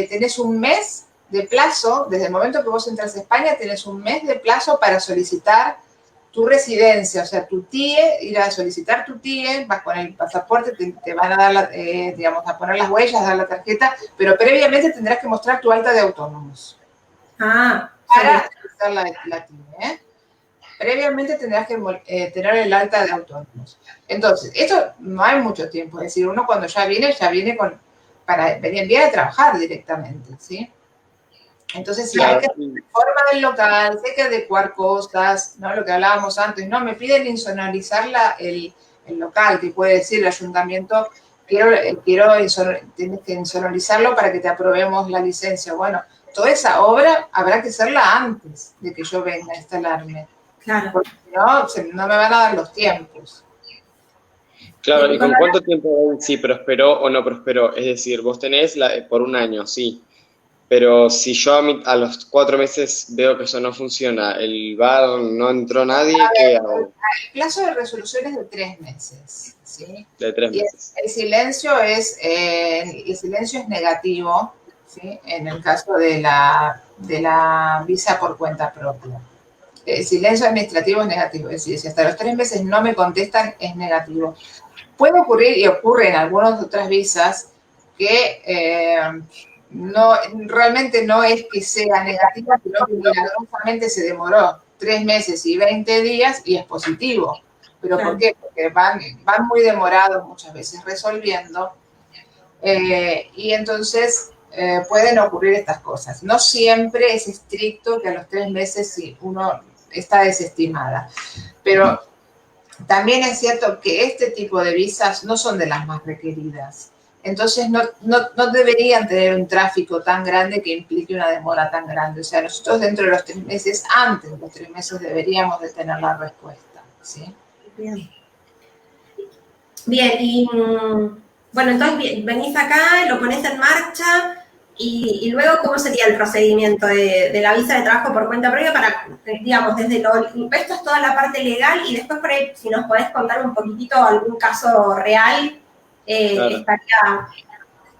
tenés un mes de plazo, desde el momento que vos entras a España, tenés un mes de plazo para solicitar tu residencia, o sea, tu TIE, ir a solicitar tu TIE, vas con el pasaporte, te van a dar, digamos, a poner las huellas, dar la tarjeta, pero previamente tendrás que mostrar tu alta de autónomos. Para solicitar la TIE, Previamente tendrás que tener el alta de autónomos. Entonces, esto no hay mucho tiempo, es decir, uno cuando ya viene para venir a trabajar directamente, ¿sí? Entonces, sí, hay que reforma del local, hay que adecuar cosas, ¿no? Lo que hablábamos antes, ¿no? Me piden insonorizar el local, que puede decir el ayuntamiento, tienes que insonorizarlo para que te aprobemos la licencia. Bueno, toda esa obra habrá que hacerla antes de que yo venga a instalarme. Claro. Porque si no, no me van a dar los tiempos. Claro, ¿y con cuánto tiempo ven si prosperó o no prosperó? Es decir, vos tenés por un año, sí, pero si yo a los 4 meses veo que eso no funciona, el bar no entró nadie, ¿qué hago? El plazo de resolución es de 3 meses, ¿sí? De 3 meses. El silencio es negativo, ¿sí? En el caso de la visa por cuenta propia. El silencio administrativo es negativo, es decir, si hasta los 3 meses no me contestan, es negativo. Puede ocurrir, y ocurre en algunas otras visas, que realmente no es que sea negativa, sino que milagrosamente se demoró 3 meses y 20 días y es positivo. ¿Pero por qué? Porque van muy demorados muchas veces resolviendo, y entonces pueden ocurrir estas cosas. No siempre es estricto que a los 3 meses si uno está desestimada, pero también es cierto que este tipo de visas no son de las más requeridas. Entonces no deberían tener un tráfico tan grande que implique una demora tan grande. O sea, nosotros dentro de los 3 meses, antes de los 3 meses, deberíamos de tener la respuesta, ¿sí? Bien. Bien, y bueno, entonces venís acá, lo pones en marcha, y luego, ¿cómo sería el procedimiento de la visa de trabajo por cuenta propia para, digamos, esto es toda la parte legal, y después por ahí, si nos podés contar un poquitito algún caso real, Claro. estaría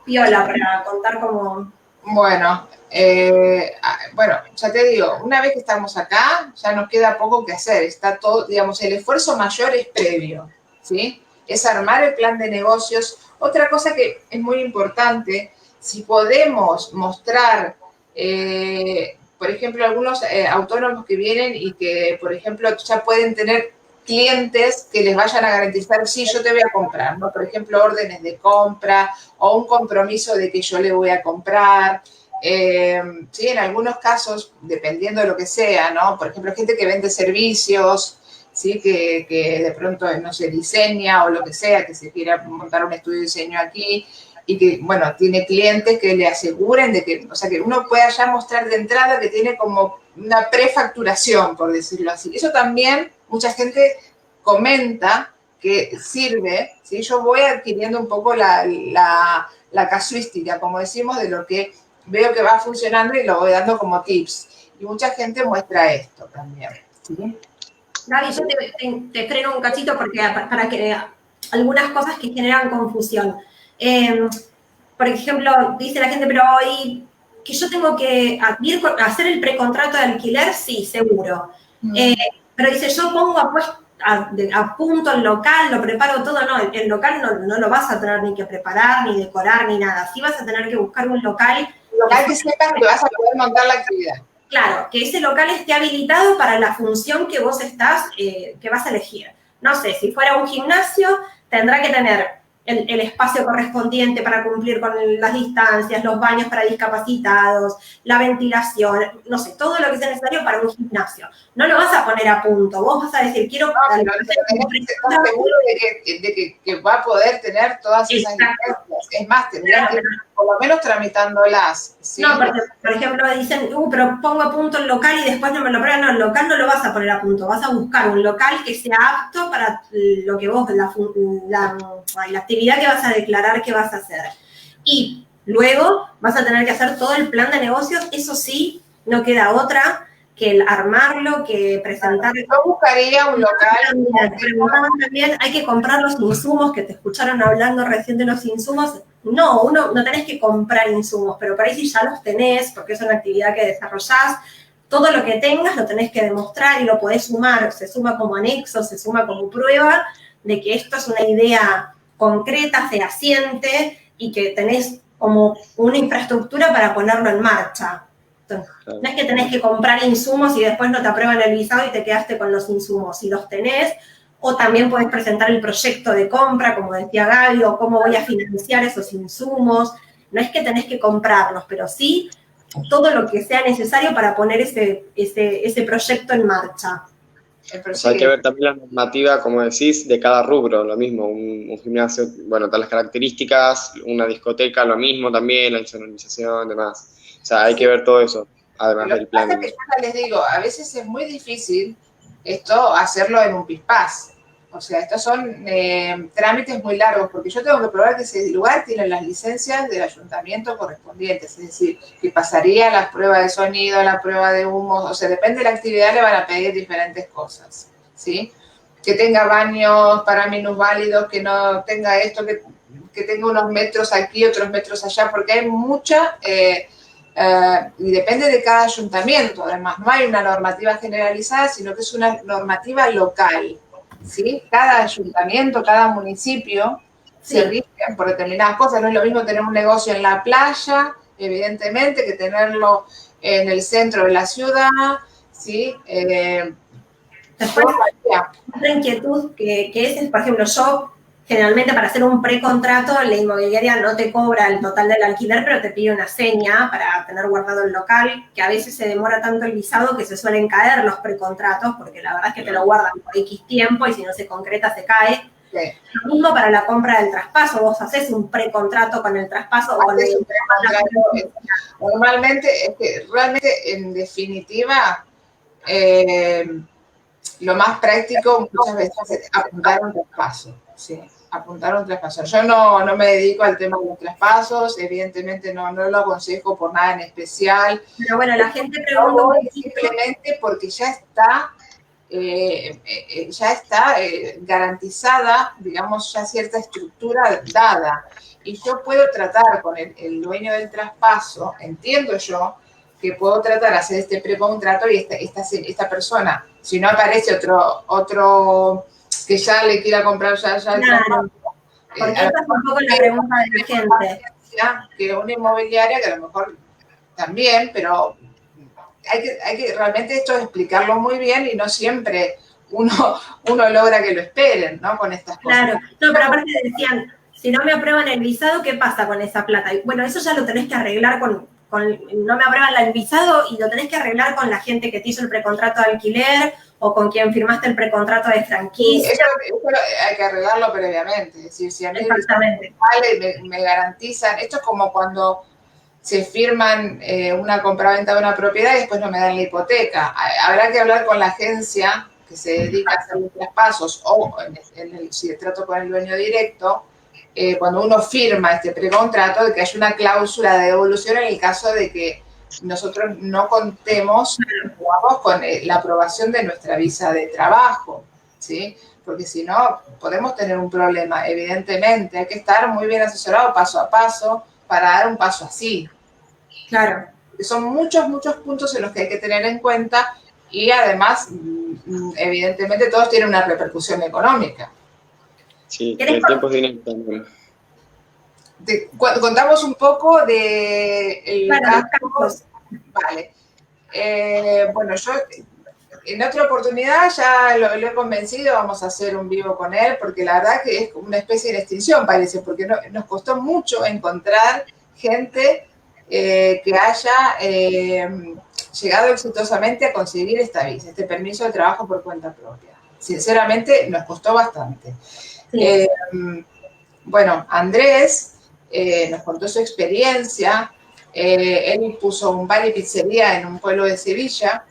piola para contar cómo... Bueno, ya te digo, una vez que estamos acá, ya nos queda poco que hacer. Está todo, digamos, el esfuerzo mayor es previo, ¿sí? Es armar el plan de negocios. Otra cosa que es muy importante, si podemos mostrar, por ejemplo, algunos autónomos que vienen y que, por ejemplo, ya pueden tener clientes que les vayan a garantizar, sí, yo te voy a comprar, ¿no? Por ejemplo, órdenes de compra o un compromiso de que yo le voy a comprar. Sí, en algunos casos, dependiendo de lo que sea, ¿no? Por ejemplo, gente que vende servicios, ¿sí? Que de pronto, no sé, diseña o lo que sea, que se quiera montar un estudio de diseño aquí y que, bueno, tiene clientes que le aseguren de que, o sea, que uno pueda ya mostrar de entrada que tiene como una prefacturación, por decirlo así. Eso también mucha gente comenta que sirve, ¿sí? Yo voy adquiriendo un poco la casuística, como decimos, de lo que veo que va funcionando y lo voy dando como tips. Y mucha gente muestra esto también, ¿sí? Gaby, yo te freno un cachito porque para que algunas cosas que generan confusión. Por ejemplo, dice la gente, pero hoy que yo tengo que hacer el precontrato de alquiler, sí, seguro. Pero dice, yo pongo a punto el local, lo preparo todo. No, el local no lo vas a tener ni que preparar, ni decorar, ni nada. Sí vas a tener que buscar un local. Que sepas que vas a poder montar la actividad. Claro, que ese local esté habilitado para la función que vos que vas a elegir. No sé, si fuera un gimnasio, tendrá que tener el espacio correspondiente para cumplir con las distancias, los baños para discapacitados, la ventilación, no sé, todo lo que sea necesario para un gimnasio. No lo vas a poner a punto, vos vas a decir, quiero... No, estás seguro de que va a poder tener todas esas licencias. Es más, tendrías que por lo menos tramitándolas. ¿Sí? No, porque, por ejemplo, dicen, pero pongo a punto el local y después no me lo prueban. No, el local no lo vas a poner a punto, vas a buscar un local que sea apto para lo que vos, la actividad que vas a declarar que vas a hacer. Y luego vas a tener que hacer todo el plan de negocios, eso sí, no queda otra que el armarlo, que presentar. Yo buscaría un local. También hay que comprar los insumos, que te escucharon hablando recién de los insumos. No, no tenés que comprar insumos, pero por ahí si ya los tenés, porque es una actividad que desarrollás, todo lo que tengas lo tenés que demostrar y lo podés sumar, se suma como anexo, se suma como prueba de que esto es una idea concreta, fehaciente y que tenés como una infraestructura para ponerlo en marcha. Entonces, no es que tenés que comprar insumos y después no te aprueban el visado y te quedaste con los insumos. Si los tenés, o también podés presentar el proyecto de compra, como decía Gaby, o cómo voy a financiar esos insumos. No es que tenés que comprarlos, pero sí todo lo que sea necesario para poner ese proyecto en marcha. O sea, hay que ver también la normativa, como decís, de cada rubro, lo mismo, un gimnasio, bueno, todas las características, una discoteca, lo mismo también, la insonorización, demás. O sea, hay que ver todo eso, además Lo del que pasa plan. es que yo ya les digo, a veces es muy difícil esto hacerlo en un pispás. O sea, estos son trámites muy largos, porque yo tengo que probar que ese lugar tiene las licencias del ayuntamiento correspondientes, es decir, que pasaría las pruebas de sonido, la prueba de humo, o sea, depende de la actividad, le van a pedir diferentes cosas, ¿sí? Que tenga baños para minusválidos, que no tenga esto, que tenga unos metros aquí, otros metros allá, porque hay mucha... y depende de cada ayuntamiento, además, no hay una normativa generalizada, sino que es una normativa local, ¿sí? Cada ayuntamiento, cada municipio se rigen por determinadas cosas. No es lo mismo tener un negocio en la playa, evidentemente, que tenerlo en el centro de la ciudad, ¿sí? Después, otra inquietud que es, por ejemplo, yo generalmente para hacer un precontrato, la inmobiliaria no te cobra el total del alquiler, pero te pide una seña para tener guardado el local, que a veces se demora tanto el visado que se suelen caer los precontratos, porque la verdad es que te lo guardan por X tiempo y si no se concreta se cae. Sí. Lo mismo para la compra del traspaso, vos haces un precontrato con el traspaso o con el... Normalmente, es que realmente, en definitiva, lo más práctico muchas veces es apuntar un traspaso, sí, apuntar un traspaso. Yo no me dedico al tema de los traspasos, evidentemente no lo aconsejo por nada en especial. Pero bueno, la gente pregunta simplemente porque ya está garantizada, digamos, ya cierta estructura dada. Y yo puedo tratar con el dueño del traspaso, entiendo yo, que puedo tratar de hacer este precontrato y esta persona, si no aparece otro que ya le quiera comprar ya el traspaso. Porque esa es un poco la pregunta de la gente. Que una inmobiliaria, que a lo mejor también, pero hay que realmente esto explicarlo muy bien y no siempre uno logra que lo esperen, ¿no? Con estas cosas. Claro, no, pero aparte decían, si no me aprueban el visado, ¿qué pasa con esa plata? Y bueno, eso ya lo tenés que arreglar no me aprueban el visado y lo tenés que arreglar con la gente que te hizo el precontrato de alquiler o con quien firmaste el precontrato de franquicia. Eso hay que arreglarlo previamente, es decir, si a mí me garantizan, esto es como cuando se firman una compraventa de una propiedad y después no me dan la hipoteca. Habrá que hablar con la agencia que se dedica a hacer los traspasos o si trato con el dueño directo, cuando uno firma este precontrato, de que haya una cláusula de devolución en el caso de que nosotros no contemos, digamos, con la aprobación de nuestra visa de trabajo, ¿sí? Porque si no, podemos tener un problema, evidentemente. Hay que estar muy bien asesorado paso a paso para dar un paso así. Claro. Son muchos puntos en los que hay que tener en cuenta y además, evidentemente, todos tienen una repercusión económica. Sí, el tiempo es dinero también. Contamos un poco de casos. Vale. Bueno, yo en otra oportunidad ya lo he convencido, vamos a hacer un vivo con él, porque la verdad que es una especie de extinción, parece, porque nos costó mucho encontrar gente que haya llegado exitosamente a conseguir esta visa, este permiso de trabajo por cuenta propia. Sinceramente, nos costó bastante. Sí. Bueno, Andrés nos contó su experiencia. Él puso un bar y pizzería en un pueblo de Sevilla.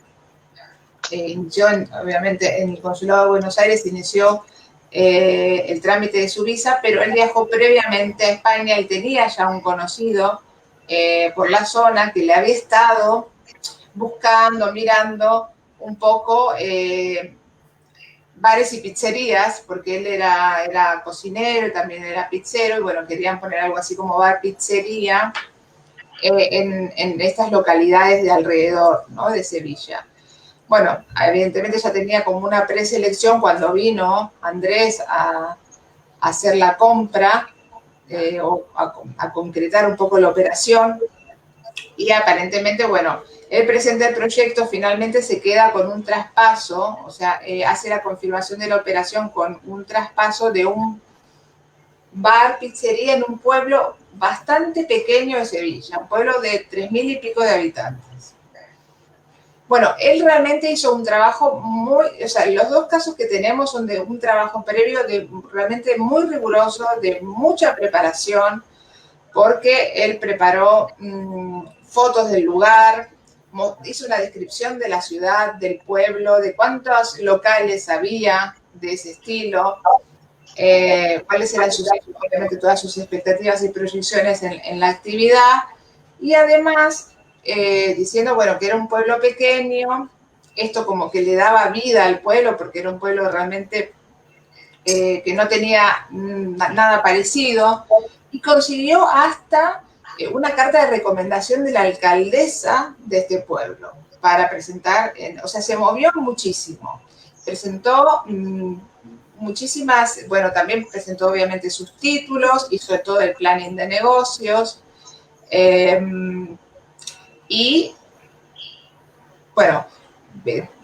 Inició, obviamente, en el Consulado de Buenos Aires, inició el trámite de su visa, pero él viajó previamente a España y tenía ya un conocido por la zona que le había estado buscando, mirando un poco bares y pizzerías, porque él era cocinero y también era pizzero, y bueno, querían poner algo así como bar-pizzería en estas localidades de alrededor, ¿no? De Sevilla. Bueno, evidentemente ya tenía como una preselección cuando vino Andrés a hacer la compra o a concretar un poco la operación, y aparentemente, bueno, él presenta el proyecto, finalmente se queda con un traspaso, o sea, hace la confirmación de la operación con un traspaso de un bar, pizzería en un pueblo bastante pequeño de Sevilla, un pueblo de 3.000 y pico de habitantes. Bueno, él realmente hizo un trabajo muy, o sea, los dos casos que tenemos son de un trabajo previo de realmente muy riguroso, de mucha preparación, porque él preparó fotos del lugar, hizo una descripción de la ciudad, del pueblo, de cuántos locales había de ese estilo, cuáles eran obviamente todas sus expectativas y proyecciones en la actividad, y además diciendo, bueno, que era un pueblo pequeño, esto como que le daba vida al pueblo, porque era un pueblo realmente que no tenía nada parecido, y consiguió hasta una carta de recomendación de la alcaldesa de este pueblo para presentar, o sea, se movió muchísimo, presentó muchísimas, bueno, también presentó obviamente sus títulos, hizo todo el planning de negocios, y bueno,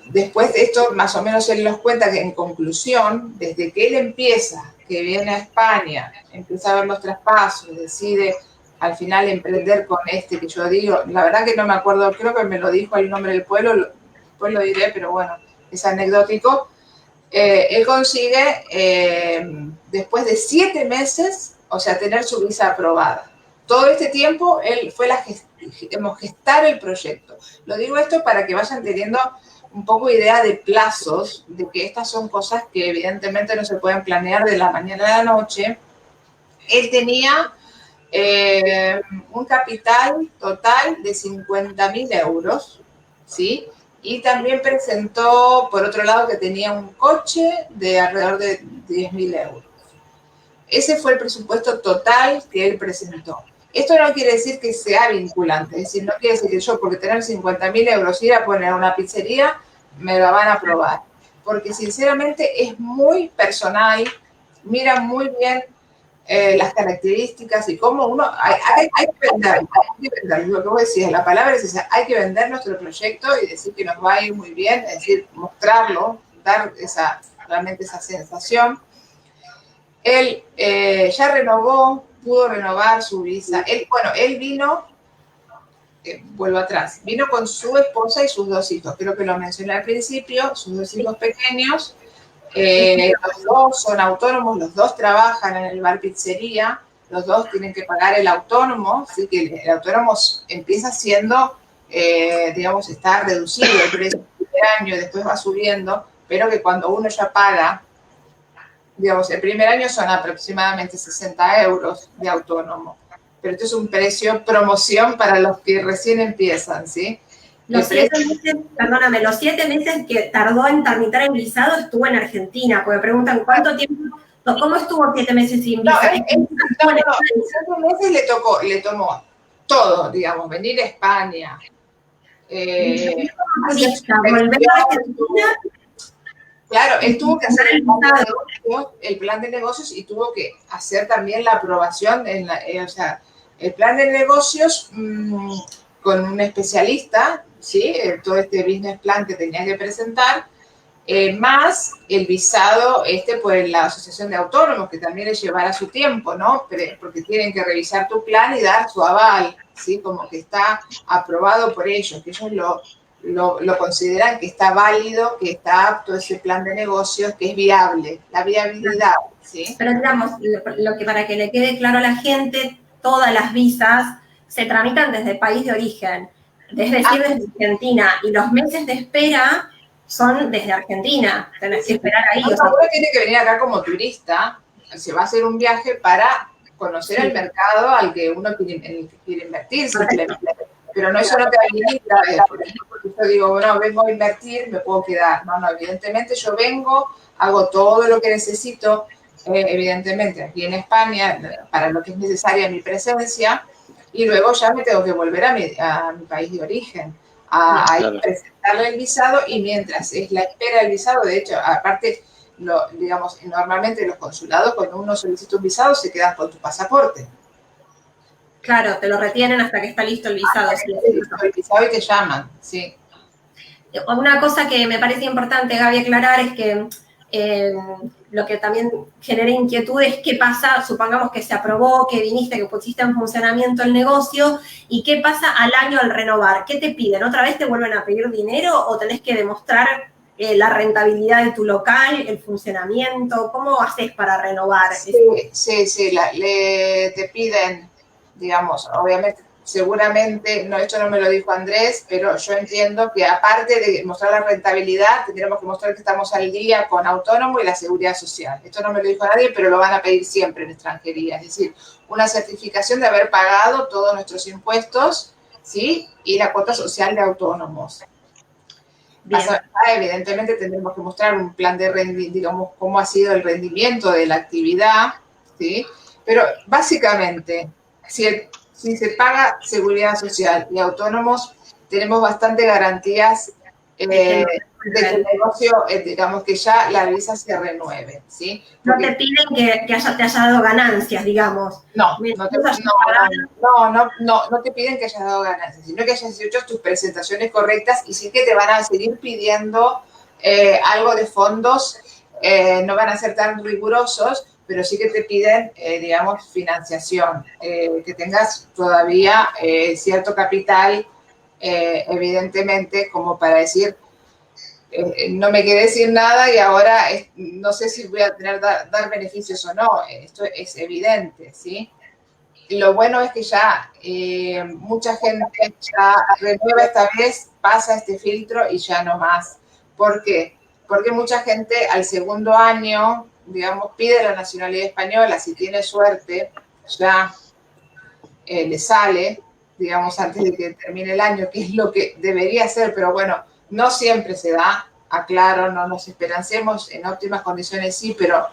después de esto, más o menos él nos cuenta que en conclusión, desde que él empieza, que viene a España, empieza a ver los traspasos, decide al final emprender con este que yo digo, la verdad que no me acuerdo, creo que me lo dijo el nombre del pueblo, después lo diré, pero bueno, es anecdótico. Él consigue, después de 7 meses, o sea, tener su visa aprobada. Todo este tiempo, él fue gestar el proyecto. Lo digo esto para que vayan teniendo un poco idea de plazos, de que estas son cosas que evidentemente no se pueden planear de la mañana a la noche. Él tenía un capital total de 50.000 euros, ¿sí? Y también presentó, por otro lado, que tenía un coche de alrededor de 10.000 euros. Ese fue el presupuesto total que él presentó. Esto no quiere decir que sea vinculante, es decir, no quiere decir que yo, porque tener 50.000 euros ir a poner una pizzería, me la van a aprobar. Porque sinceramente es muy personal, mira muy bien las características y cómo uno, hay que vender, lo que vos decías, la palabra es esa, hay que vender nuestro proyecto y decir que nos va a ir muy bien, es decir, mostrarlo, dar realmente esa sensación. Él ya renovó, pudo renovar su visa. Él vino, vuelvo atrás, vino con su esposa y sus 2 hijos, creo que lo mencioné al principio, sus 2 hijos pequeños. Los 2 son autónomos, los 2 trabajan en el bar pizzería, los 2 tienen que pagar el autónomo, así que el autónomo empieza siendo, digamos, está reducido el precio del primer año y después va subiendo, pero que cuando uno ya paga, digamos, el primer año son aproximadamente 60 euros de autónomo, pero esto es un precio promoción para los que recién empiezan, ¿sí? Los 7 meses, perdóname, los 7 meses que tardó en tramitar el visado estuvo en Argentina, porque preguntan cuánto tiempo, ¿cómo estuvo 7 meses sin visa? En 7 meses le tomó todo, digamos, venir a España. Volver a Argentina. Claro, él tuvo que hacer el plan de negocios y tuvo que hacer también la aprobación, o sea, el plan de negocios con un especialista, ¿sí? Todo este business plan que tenía que presentar, más el visado por la Asociación de Autónomos, que también le llevará su tiempo, ¿no? Porque tienen que revisar tu plan y dar su aval, ¿sí? Como que está aprobado por ellos, que ellos lo consideran que está válido, que está apto ese plan de negocios, que es viable, la viabilidad, ¿sí? Pero digamos, lo que para que le quede claro a la gente, todas las visas se tramitan desde el país de origen, es decir, desde Argentina, y los meses de espera son desde Argentina, tenés que esperar ahí. Uno tiene que venir acá como turista, se va a hacer un viaje para conocer el mercado al que uno quiere invertir, pero no, eso no te habilita, porque yo digo, bueno, vengo a invertir, me puedo quedar. No, evidentemente yo vengo, hago todo lo que necesito, evidentemente aquí en España, para lo que es necesaria mi presencia, y luego ya me tengo que volver a mi país de origen, a presentarle el visado, y mientras es la espera del visado, de hecho, aparte, digamos, normalmente los consulados, cuando uno solicita un visado, se quedan con tu pasaporte. Claro, te lo retienen hasta que está listo el visado. El visado y te llaman, sí. Una cosa que me parece importante, Gaby, aclarar es que lo que también genera inquietud es qué pasa, supongamos que se aprobó, que viniste, que pusiste en funcionamiento el negocio, y qué pasa al año al renovar. ¿Qué te piden? ¿Otra vez te vuelven a pedir dinero o tenés que demostrar la rentabilidad de tu local, el funcionamiento? ¿Cómo haces para renovar? Sí, te piden, digamos, obviamente, seguramente, no, esto no me lo dijo Andrés, pero yo entiendo que aparte de mostrar la rentabilidad, tendremos que mostrar que estamos al día con autónomo y la seguridad social. Esto no me lo dijo nadie, pero lo van a pedir siempre en extranjería. Es decir, una certificación de haber pagado todos nuestros impuestos, ¿sí? Y la cuota social de autónomos. Evidentemente tendremos que mostrar un plan de rendimiento, digamos, cómo ha sido el rendimiento de la actividad, ¿sí? Pero básicamente, si se paga seguridad social y autónomos, tenemos bastante garantías de que el negocio, digamos, que ya la visa se renueve, ¿sí? Porque no te piden que te haya dado ganancias, digamos. No te piden que hayas dado ganancias, sino que hayas hecho tus presentaciones correctas y sí que te van a seguir pidiendo algo de fondos, no van a ser tan rigurosos, pero sí que te piden, digamos, financiación, que tengas todavía cierto capital, evidentemente, como para decir, no me quedé sin nada y ahora no sé si voy a tener dar beneficios o no. Esto es evidente, ¿sí? Lo bueno es que ya mucha gente ya renueva esta vez, pasa este filtro y ya no más. ¿Por qué? Porque mucha gente al segundo año, digamos, pide la nacionalidad española, si tiene suerte, ya le sale, digamos, antes de que termine el año, que es lo que debería ser, pero bueno, no siempre se da, aclaro, no nos esperancemos, en óptimas condiciones sí, pero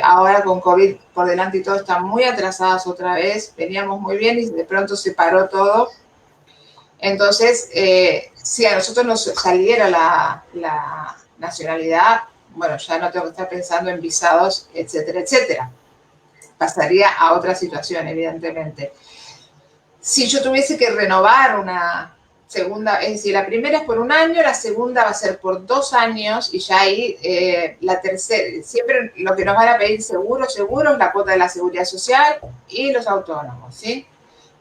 ahora con COVID por delante y todo están muy atrasadas otra vez, veníamos muy bien y de pronto se paró todo. Entonces, si a nosotros nos saliera la nacionalidad, bueno, ya no tengo que estar pensando en visados, etcétera, etcétera. Pasaría a otra situación, evidentemente. Si yo tuviese que renovar una segunda, es decir, la primera es por un año, la segunda va a ser por 2 años y ya ahí la tercera, siempre lo que nos van a pedir seguro es la cuota de la seguridad social y los autónomos, ¿sí?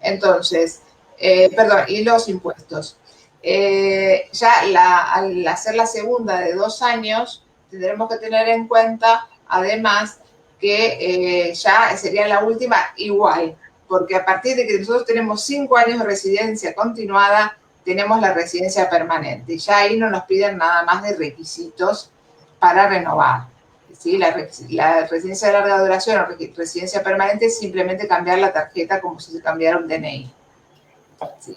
Entonces, y los impuestos. Al hacer la segunda de 2 años, tendremos que tener en cuenta, además, que ya sería la última igual, porque a partir de que nosotros tenemos 5 años de residencia continuada, tenemos la residencia permanente. Y ya ahí no nos piden nada más de requisitos para renovar. ¿Sí? La residencia de larga duración o residencia permanente es simplemente cambiar la tarjeta como si se cambiara un DNI. ¿Sí?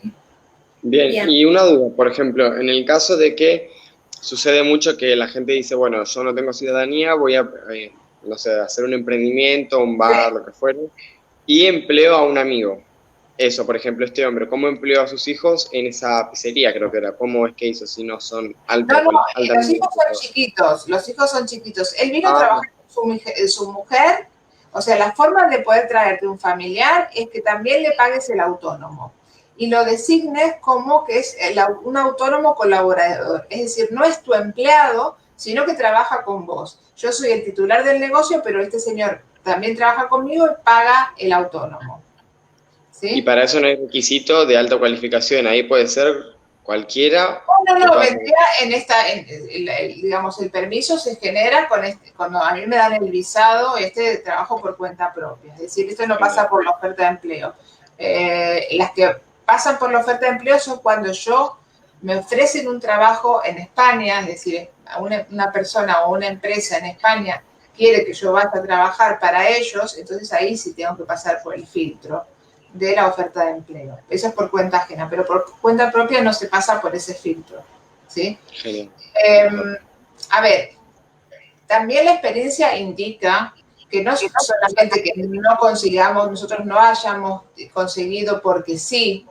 Bien, y una duda, por ejemplo, en el caso de que sucede mucho que la gente dice, bueno, yo no tengo ciudadanía, voy a, no sé, hacer un emprendimiento, un bar, sí, lo que fuera, y empleo a un amigo. Eso, por ejemplo, este hombre, ¿cómo empleó a sus hijos en esa pizzería, creo que era? ¿Cómo es que hizo si no son altos? No, los hijos son chiquitos. Él vino a trabajar con su mujer, o sea, la forma de poder traerte un familiar es que también le pagues el autónomo y lo designes como que es un autónomo colaborador, es decir, no es tu empleado, sino que trabaja con vos. Yo soy el titular del negocio, pero este señor también trabaja conmigo y paga el autónomo. ¿Sí? Y para eso no hay requisito de alta cualificación, ahí puede ser cualquiera. No, digamos, el permiso se genera cuando a mí me dan el visado de trabajo por cuenta propia, es decir, esto no pasa por la oferta de empleo. Las que pasan por la oferta de empleo son cuando me ofrecen un trabajo en España, es decir, una persona o una empresa en España quiere que yo vaya a trabajar para ellos, entonces ahí sí tengo que pasar por el filtro de la oferta de empleo. Eso es por cuenta ajena, pero por cuenta propia no se pasa por ese filtro, ¿sí? Sí. A ver, también la experiencia indica que no solamente que no consigamos, nosotros no hayamos conseguido porque sí,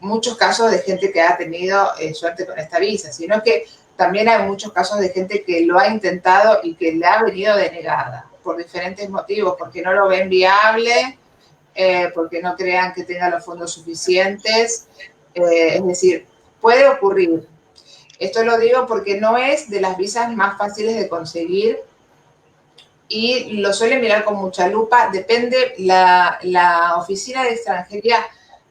muchos casos de gente que ha tenido suerte con esta visa, sino que también hay muchos casos de gente que lo ha intentado y que le ha venido denegada por diferentes motivos, porque no lo ven viable, porque no crean que tenga los fondos suficientes, es decir, puede ocurrir. Esto lo digo porque no es de las visas más fáciles de conseguir y lo suelen mirar con mucha lupa. Depende la oficina de extranjería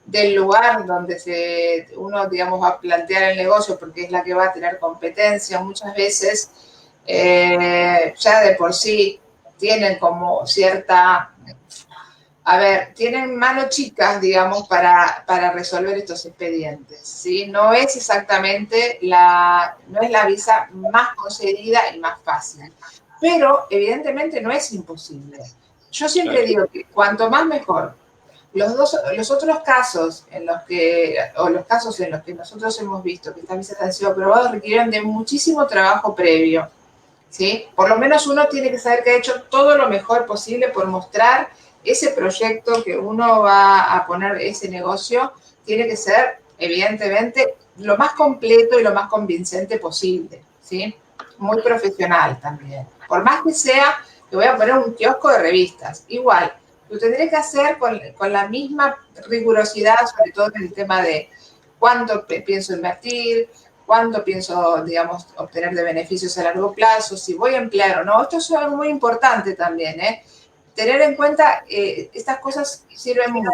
del lugar donde uno, digamos, va a plantear el negocio, porque es la que va a tener competencia. Muchas veces ya de por sí tienen como cierta... A ver, tienen manos chicas, digamos, para resolver estos expedientes, ¿sí? No es exactamente no es la visa más concedida y más fácil, pero evidentemente no es imposible. Yo siempre digo que cuanto más mejor. Los otros casos los casos en los que nosotros hemos visto que estas visas han sido aprobadas requieren de muchísimo trabajo previo, ¿sí? Por lo menos uno tiene que saber que ha hecho todo lo mejor posible por mostrar ese proyecto que uno va a poner, ese negocio, tiene que ser, evidentemente, lo más completo y lo más convincente posible, ¿sí? Muy profesional también. Por más que sea, que voy a poner un kiosco de revistas, igual, lo tendré que hacer con la misma rigurosidad, sobre todo en el tema de cuánto pienso invertir, cuánto pienso, digamos, obtener de beneficios a largo plazo, si voy a emplear o no. Esto es algo muy importante también, ¿eh? Tener en cuenta, estas cosas sirven mucho.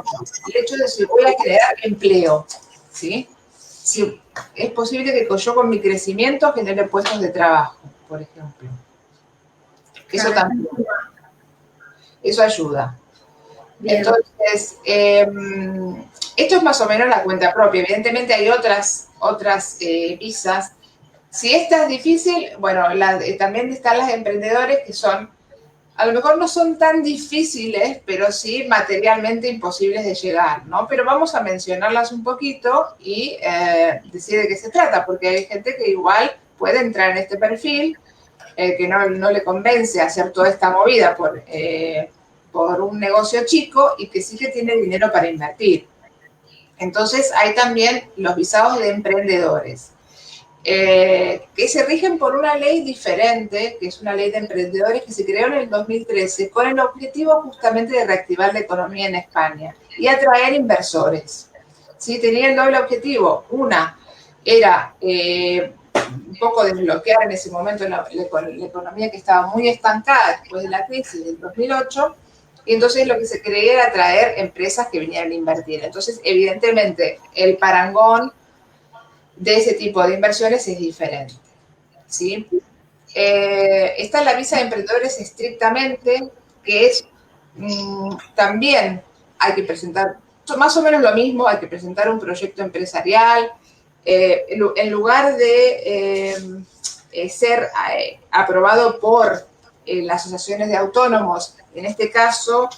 El hecho de si voy a generar empleo, ¿sí? Si es posible que yo con mi crecimiento genere puestos de trabajo, por ejemplo. Eso también. Eso ayuda. Bien. Entonces, esto es más o menos la cuenta propia. Evidentemente hay otras visas. Si esta es difícil, bueno, también están las de emprendedores que son, a lo mejor no son tan difíciles, pero sí materialmente imposibles de llegar, ¿no? Pero vamos a mencionarlas un poquito y decir de qué se trata, porque hay gente que igual puede entrar en este perfil, que no le convence hacer toda esta movida por un negocio chico y que sí que tiene dinero para invertir. Entonces, hay también los visados de emprendedores, que se rigen por una ley diferente, que es una ley de emprendedores que se creó en el 2013 con el objetivo justamente de reactivar la economía en España y atraer inversores. ¿Sí? Tenía el doble objetivo. Una era un poco desbloquear en ese momento la economía que estaba muy estancada después de la crisis del 2008, y entonces lo que se quería era atraer empresas que vinieran a invertir. Entonces, evidentemente, el parangón de ese tipo de inversiones es diferente, ¿sí? Esta es la visa de emprendedores estrictamente, que es también hay que presentar más o menos lo mismo, hay que presentar un proyecto empresarial, en lugar de ser aprobado por las asociaciones de autónomos, en este caso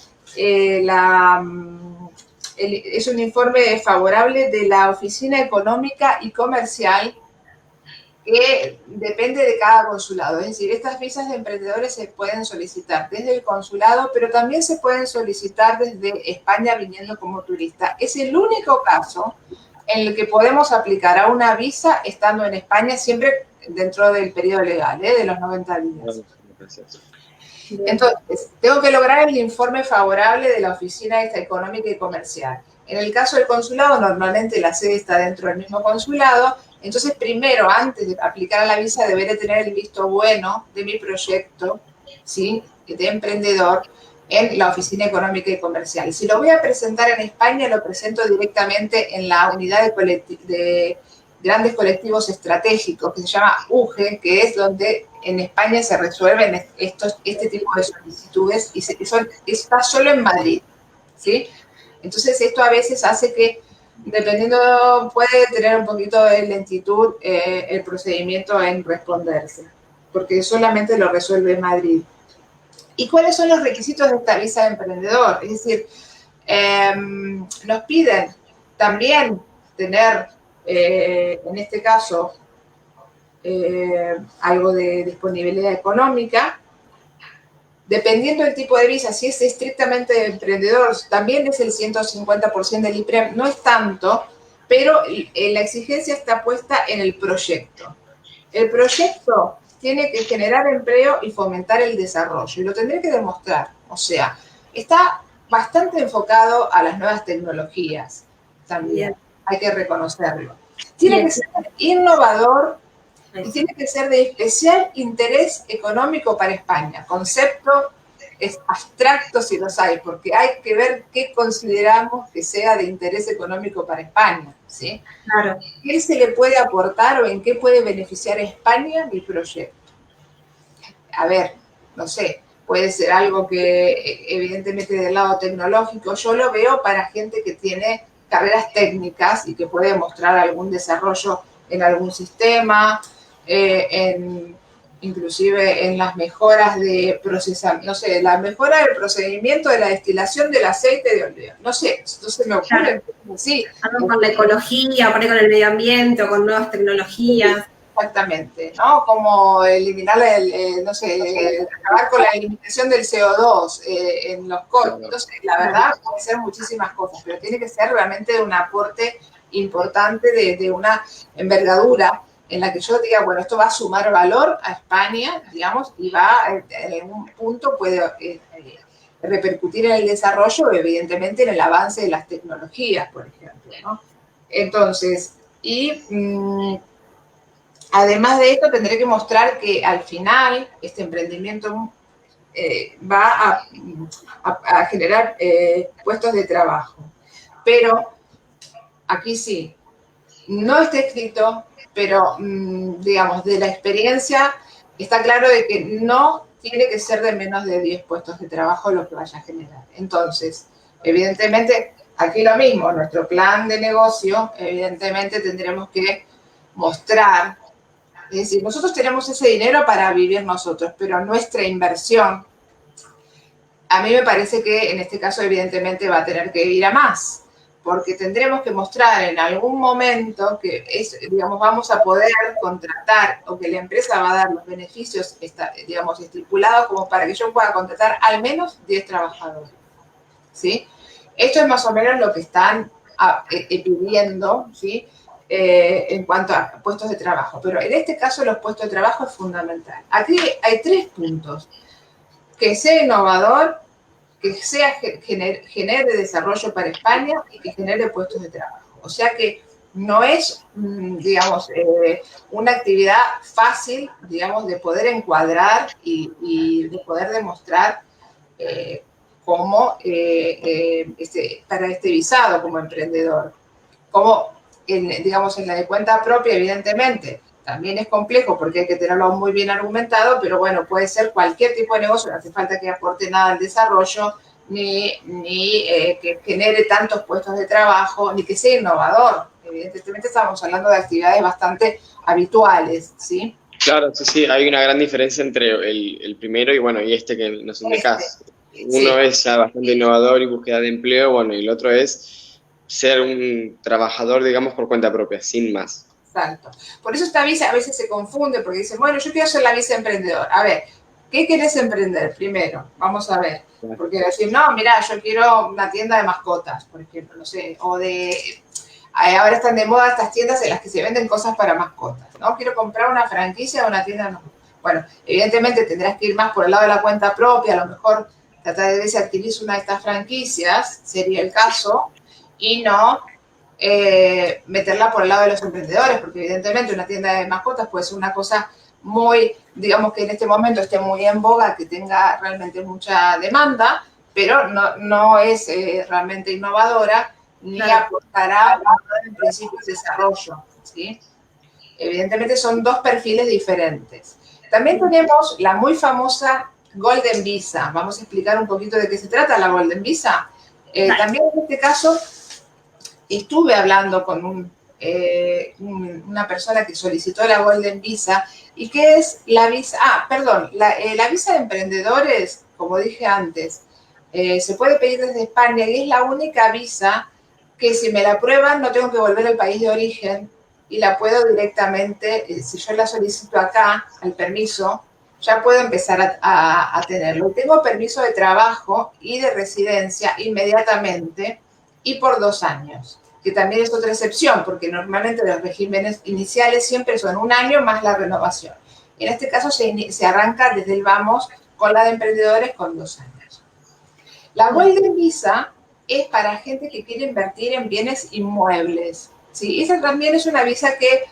es un informe favorable de la Oficina Económica y Comercial que depende de cada consulado. Es decir, estas visas de emprendedores se pueden solicitar desde el consulado, pero también se pueden solicitar desde España viniendo como turista. Es el único caso en el que podemos aplicar a una visa estando en España, siempre dentro del periodo legal, de los 90 días. Entonces, tengo que lograr el informe favorable de la Oficina Económica y Comercial. En el caso del consulado, normalmente la sede está dentro del mismo consulado. Entonces, primero, antes de aplicar a la visa, deberé tener el visto bueno de mi proyecto, ¿sí?, de emprendedor en la Oficina Económica y Comercial. Si lo voy a presentar en España, lo presento directamente en la unidad de grandes colectivos estratégicos, que se llama UGE, que es donde en España se resuelven este tipo de solicitudes y está solo en Madrid, ¿sí? Entonces, esto a veces hace que, dependiendo, puede tener un poquito de lentitud el procedimiento en responderse, porque solamente lo resuelve Madrid. ¿Y cuáles son los requisitos de esta visa de emprendedor? Es decir, nos piden también tener, en este caso, algo de disponibilidad económica. Dependiendo del tipo de visa, si es estrictamente emprendedor, también es el 150% del IPREM, no es tanto, pero la exigencia está puesta en el proyecto. El proyecto tiene que generar empleo y fomentar el desarrollo, y lo tendré que demostrar. O sea, está bastante enfocado a las nuevas tecnologías también, hay que reconocerlo. Tiene que ser innovador y tiene que ser de especial interés económico para España. Concepto es abstracto si los hay, porque hay que ver qué consideramos que sea de interés económico para España, ¿sí? Claro. ¿Qué se le puede aportar o en qué puede beneficiar a España mi proyecto? A ver, no sé, puede ser algo que evidentemente del lado tecnológico yo lo veo para gente que tiene carreras técnicas y que puede mostrar algún desarrollo en algún sistema, inclusive en las mejoras de procesamiento, no sé, la mejora del procedimiento de la destilación del aceite de oliva. No sé, esto se me ocurre. Claro. Sí. Algo con la ecología, por ahí con el medio ambiente o con nuevas tecnologías. Exactamente, ¿no? Como eliminar, no sé, acabar con la eliminación del CO2 en los coches. Entonces, la verdad, puede ser muchísimas cosas, pero tiene que ser realmente un aporte importante de una envergadura en la que yo diga, bueno, esto va a sumar valor a España, digamos, y va, en un punto puede repercutir en el desarrollo, evidentemente, en el avance de las tecnologías, por ejemplo, ¿no? Entonces, además de esto, tendré que mostrar que al final este emprendimiento va a generar puestos de trabajo. Pero aquí sí, no está escrito, pero digamos, de la experiencia está claro de que no tiene que ser de menos de 10 puestos de trabajo lo que vaya a generar. Entonces, evidentemente, aquí lo mismo, nuestro plan de negocio, evidentemente tendremos que mostrar. Es decir, nosotros tenemos ese dinero para vivir nosotros, pero nuestra inversión, a mí me parece que en este caso evidentemente va a tener que ir a más, porque tendremos que mostrar en algún momento que digamos, vamos a poder contratar o que la empresa va a dar los beneficios, digamos, estipulados como para que yo pueda contratar al menos 10 trabajadores, ¿sí? Esto es más o menos lo que están pidiendo, ¿sí? En cuanto a puestos de trabajo. Pero en este caso los puestos de trabajo es fundamental. Aquí hay 3 puntos. Que sea innovador, que genere desarrollo para España y que genere puestos de trabajo. O sea que no es, digamos, una actividad fácil, digamos, de poder encuadrar y de poder demostrar cómo para este visado como emprendedor. Como digamos, en la de cuenta propia, evidentemente, también es complejo porque hay que tenerlo muy bien argumentado, pero bueno, puede ser cualquier tipo de negocio, no hace falta que aporte nada al desarrollo, ni que genere tantos puestos de trabajo, ni que sea innovador. Evidentemente estamos hablando de actividades bastante habituales, ¿sí? Claro, sí, hay una gran diferencia entre el primero y bueno, y este que nos indicás. Uno es ya bastante innovador y búsqueda de empleo, bueno, y el otro es ser un trabajador, digamos, por cuenta propia, sin más. Exacto. Por eso esta visa a veces se confunde, porque dicen, bueno, yo quiero ser la visa emprendedor. A ver, ¿qué querés emprender primero? Vamos a ver. Porque decir, no, mira, yo quiero una tienda de mascotas, por ejemplo, no sé, o ahora están de moda estas tiendas en las que se venden cosas para mascotas, ¿no? Quiero comprar una franquicia de una tienda, no. Bueno, evidentemente tendrás que ir más por el lado de la cuenta propia, a lo mejor tratar de ver si adquirís una de estas franquicias, sería el caso, y no meterla por el lado de los emprendedores, porque evidentemente una tienda de mascotas puede ser una cosa muy, digamos que en este momento esté muy en boga, que tenga realmente mucha demanda, pero no es realmente innovadora, ni aportará en principio el desarrollo, ¿sí? Evidentemente son 2 perfiles diferentes. También tenemos la muy famosa Golden Visa. Vamos a explicar un poquito de qué se trata la Golden Visa. También en este caso estuve hablando con una persona que solicitó la Golden Visa. ¿Y qué es la visa? La visa de emprendedores, como dije antes, se puede pedir desde España y es la única visa que si me la aprueban no tengo que volver al país de origen y la puedo directamente, si yo la solicito acá, al permiso, ya puedo empezar a tenerlo. Tengo permiso de trabajo y de residencia inmediatamente y por 2 años, que también es otra excepción, porque normalmente los regímenes iniciales siempre son 1 año más la renovación. En este caso se arranca desde el vamos con la de emprendedores con 2 años. La Golden Visa es para gente que quiere invertir en bienes inmuebles, ¿sí? Esa también es una visa que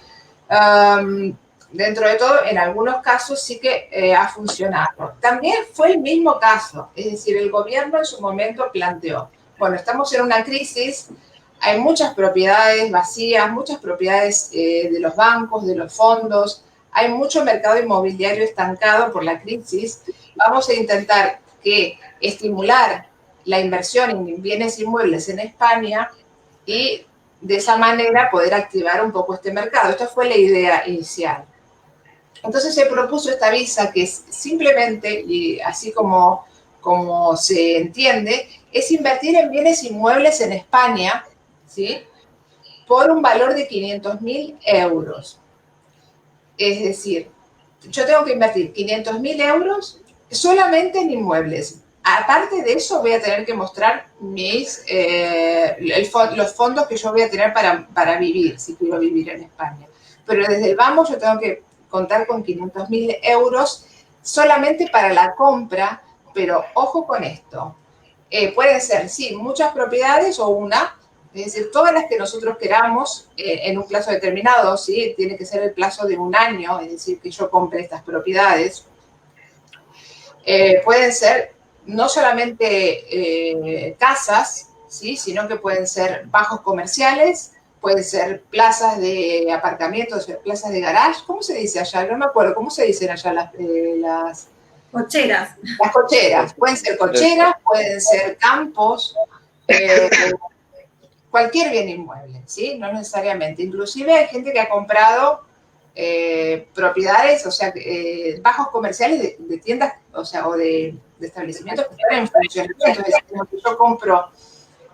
dentro de todo, en algunos casos sí que ha funcionado. También fue el mismo caso, es decir, el gobierno en su momento planteó, bueno, estamos en una crisis, hay muchas propiedades vacías, muchas propiedades de los bancos, de los fondos, hay mucho mercado inmobiliario estancado por la crisis, vamos a intentar estimular la inversión en bienes inmuebles en España y de esa manera poder activar un poco este mercado. Esta fue la idea inicial. Entonces se propuso esta visa que es simplemente, y así como se entiende, es invertir en bienes inmuebles en España, ¿sí? Por un valor de 500.000 euros. Es decir, yo tengo que invertir 500.000 euros solamente en inmuebles. Aparte de eso, voy a tener que mostrar los fondos que yo voy a tener para vivir, si quiero vivir en España. Pero desde el vamos yo tengo que contar con 500.000 euros solamente para la compra, pero ojo con esto. Pueden ser, sí, muchas propiedades o una, es decir, todas las que nosotros queramos en un plazo determinado, ¿sí? Tiene que ser el plazo de un año, es decir, que yo compre estas propiedades. Pueden ser no solamente casas, ¿sí? Sino que pueden ser bajos comerciales, pueden ser plazas de aparcamientos, plazas de garage. ¿Cómo se dice allá? No me acuerdo. ¿Cómo se dicen allá las cocheras? Las cocheras. Pueden ser cocheras, pueden ser campos, cualquier bien inmueble, ¿sí? No necesariamente. Inclusive hay gente que ha comprado propiedades, o sea, bajos comerciales de tiendas, o sea, o de establecimientos que están en funcionamiento. Entonces, como que yo compro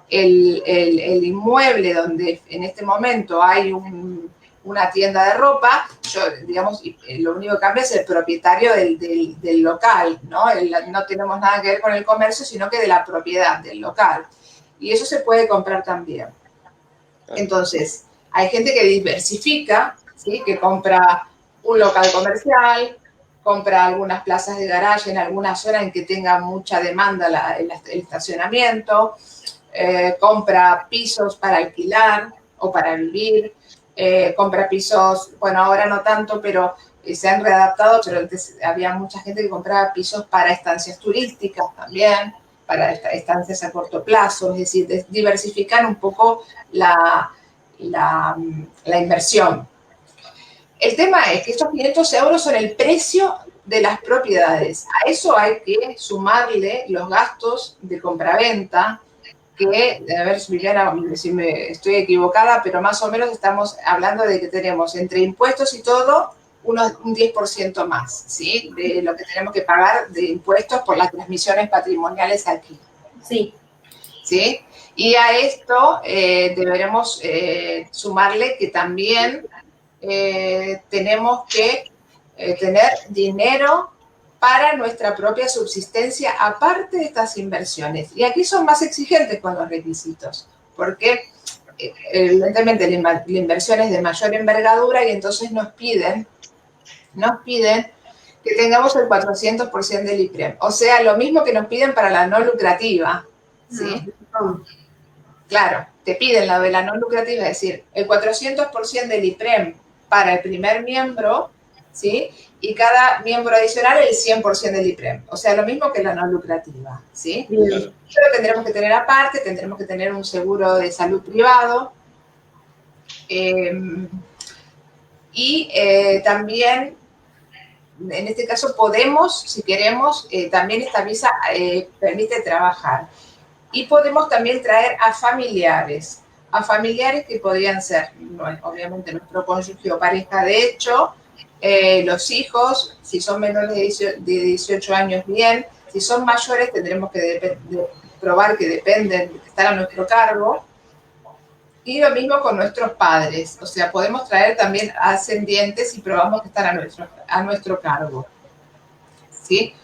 el inmueble donde en este momento hay una tienda de ropa, yo, digamos, lo único que cambia es el propietario del local, ¿no? No tenemos nada que ver con el comercio, sino que de la propiedad del local. Y eso se puede comprar también. Entonces, hay gente que diversifica, ¿sí? Que compra un local comercial, compra algunas plazas de garaje en alguna zona en que tenga mucha demanda el estacionamiento, compra pisos para alquilar o para vivir, compra pisos, bueno, ahora no tanto, pero se han readaptado, pero antes había mucha gente que compraba pisos para estancias turísticas también, para estancias a corto plazo, es decir, diversificar un poco la inversión. El tema es que estos 500 euros son el precio de las propiedades. A eso hay que sumarle los gastos de compraventa, que, a ver, Viviana, si me estoy equivocada, pero más o menos estamos hablando de que tenemos entre impuestos y todo un 10% más, ¿sí? De lo que tenemos que pagar de impuestos por las transmisiones patrimoniales aquí. Sí. ¿Sí? Y a esto deberemos sumarle que también tenemos que tener dinero para nuestra propia subsistencia, aparte de estas inversiones. Y aquí son más exigentes con los requisitos, porque evidentemente la inversión es de mayor envergadura y entonces nos piden que tengamos el 400% del IPREM. O sea, lo mismo que nos piden para la no lucrativa, ¿sí? Claro, te piden la de la no lucrativa, es decir, el 400% del IPREM para el primer miembro, ¿sí? Y cada miembro adicional el 100% del IPREM. O sea, lo mismo que la no lucrativa, ¿sí? Claro. Pero tendremos que tener aparte, tendremos que tener un seguro de salud privado. También, en este caso, podemos, si queremos, también esta visa permite trabajar. Y podemos también traer a familiares que podrían ser, bueno, obviamente, nuestro cónyuge o pareja de hecho, los hijos, si son menores de 18 años, bien. Si son mayores, tendremos que probar que dependen, que están a nuestro cargo. Y lo mismo con nuestros padres. O sea, podemos traer también ascendientes y probamos que están a nuestro cargo. ¿Sí?